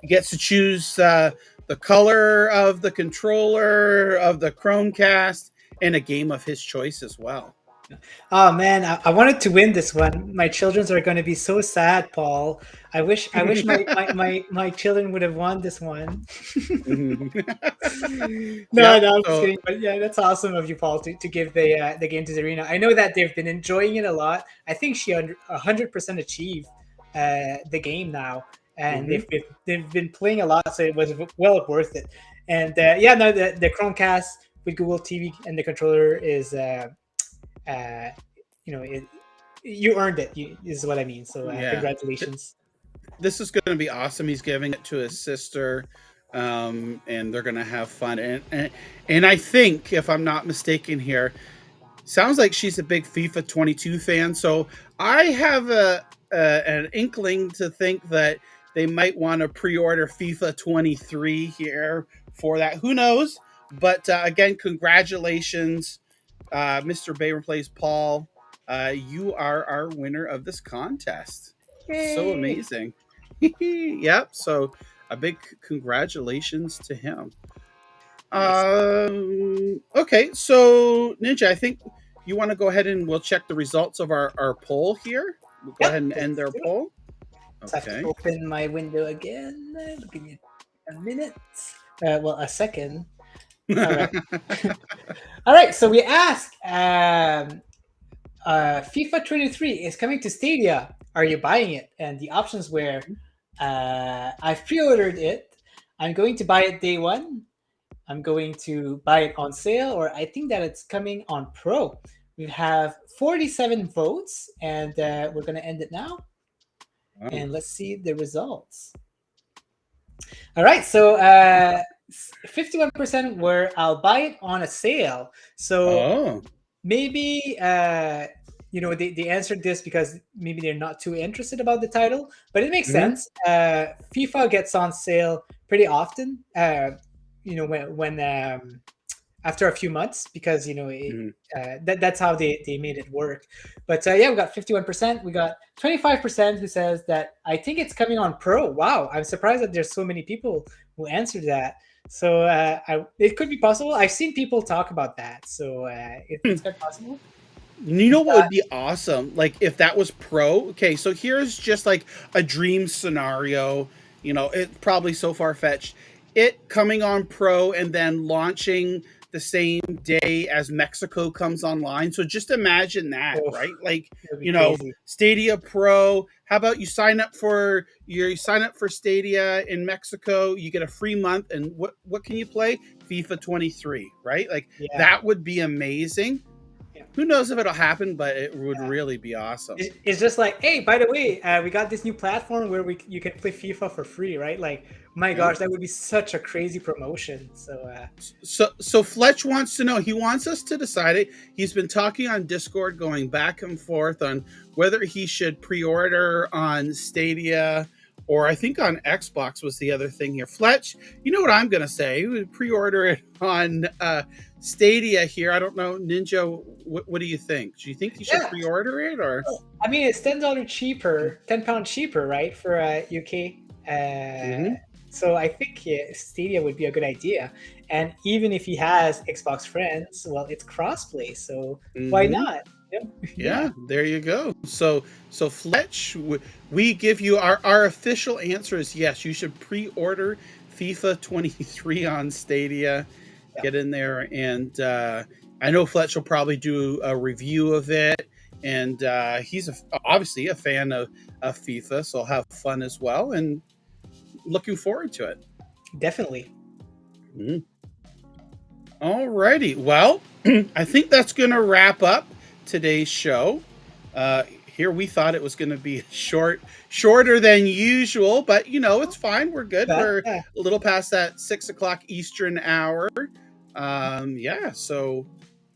gets to choose the color of the controller of the Chromecast and a game of his choice as well. Oh man, I wanted to win this one. My children are going to be so sad, Paul. I wish my children would have won this one. No, I'm just kidding. But yeah, that's awesome of you, Paul, to give the game to Zarina. I know that they've been enjoying it a lot. I think she 100% achieved the game now, and they've been playing a lot, so it was well worth it. And no, the Chromecast with Google TV and the controller is, you earned it. Is what I mean. So congratulations. This is going to be awesome. He's giving it to his sister, and they're going to have fun. And I think, if I'm not mistaken here, sounds like she's a big FIFA 22 fan. So I have an inkling to think that they might want to pre-order FIFA 23 here for that. Who knows? But again, congratulations, Mr. Bayron Plays Paul. You are our winner of this contest. Yay. So amazing. Yep. So a big congratulations to him. Okay. So Ninja, I think you want to go ahead and we'll check the results of our poll here. We'll go ahead and end our poll. Okay. I have to open my window again. Give me a minute. A second. All right. All right. So we asked, FIFA 23 is coming to Stadia. Are you buying it? And the options were, I've pre-ordered it. I'm going to buy it day one. I'm going to buy it on sale, or I think that it's coming on Pro. We have 47 votes, and we're going to end it now. Wow. And let's see the results. All right, so 51% were, I'll buy it on a sale. So maybe they answered this because maybe they're not too interested about the title, but it makes sense. FIFA gets on sale pretty often. When after a few months, because that's how they made it work. But we got 51%. We got 25% who says that I think it's coming on Pro. Wow, I'm surprised that there's so many people who answered that. So it could be possible. I've seen people talk about that, so it's quite possible. You know what would be awesome? Like if that was Pro. Okay, so here's just like a dream scenario. It's probably so far-fetched. It coming on Pro and then launching the same day as Mexico comes online. So just imagine that, right? Like, crazy. Stadia Pro. How about you sign up for Stadia in Mexico, you get a free month, and what can you play? FIFA 23, right? Like that would be amazing. Who knows if it'll happen, but it would really be awesome. It's just like, hey, by the way, we got this new platform where you can play FIFA for free, right? Like, my gosh, that would be such a crazy promotion. So Fletch wants to know. He wants us to decide it. He's been talking on Discord, going back and forth on whether he should pre-order on Stadia or I think on Xbox was the other thing here. Fletch, you know what I'm going to say? We pre-order it on Stadia here. I don't know, Ninja, what do you think? Do you think you should pre-order it? Or I mean, it's $10 cheaper, £10 cheaper, right, for UK. So I think Stadia would be a good idea. And even if he has Xbox friends, well, it's crossplay, so why not? Yeah, there you go. So Fletch, we give you our official answer is yes, you should pre-order FIFA 23 on Stadia. Get in there, and I know Fletch will probably do a review of it, and he's obviously a fan of FIFA, so I'll have fun as well, and looking forward to it. Definitely. Alrighty, well, I think that's going to wrap up today's show. Here we thought it was going to be shorter than usual, but it's fine. We're good. We're a little past that 6 o'clock Eastern hour. So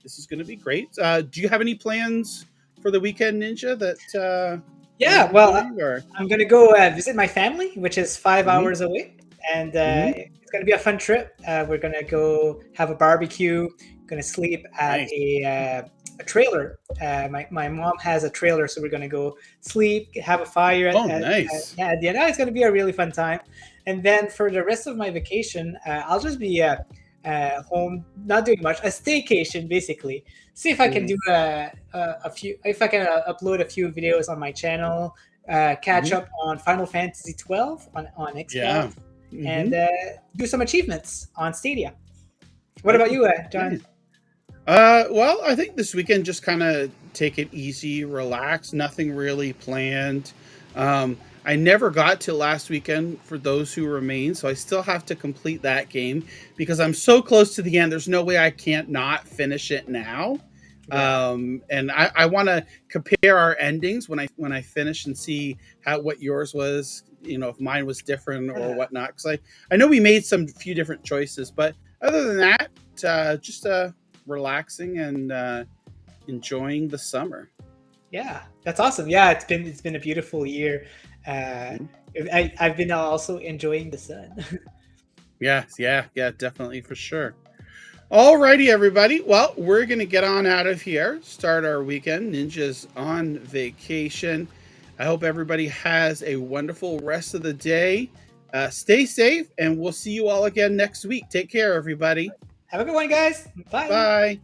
this is going to be great. Do you have any plans for the weekend, Ninja? I'm going to go visit my family, which is 5 hours away, and it's going to be a fun trip. We're going to go have a barbecue. Going to sleep at a trailer. My mom has a trailer, so we're going to go sleep, have a fire. Nice. At the end. It's going to be a really fun time. And then for the rest of my vacation, I'll just be home, not doing much, a staycation basically. See if I can do if I can upload a few videos on my channel, catch up on Final Fantasy 12 on Xbox, and do some achievements on Stadia. What about you, John? Well, I think this weekend just kind of take it easy, relax, nothing really planned. I never got to last weekend for those who remain, so I still have to complete that game because I'm so close to the end. There's no way I can't not finish it now. Yeah. And I want to compare our endings when I finish and see what yours was. You know, if mine was different or Yeah. whatnot. Because I know we made some few different choices, but other than that, just relaxing and enjoying the summer. Yeah, that's awesome. Yeah, it's been a beautiful year. I've been also enjoying the sun. Yeah, definitely for sure. Alrighty, everybody. Well, we're gonna get on out of here. Start our weekend. Ninja's on vacation. I hope everybody has a wonderful rest of the day. Stay safe, and we'll see you all again next week. Take care, everybody. Have a good one, guys. Bye. Bye.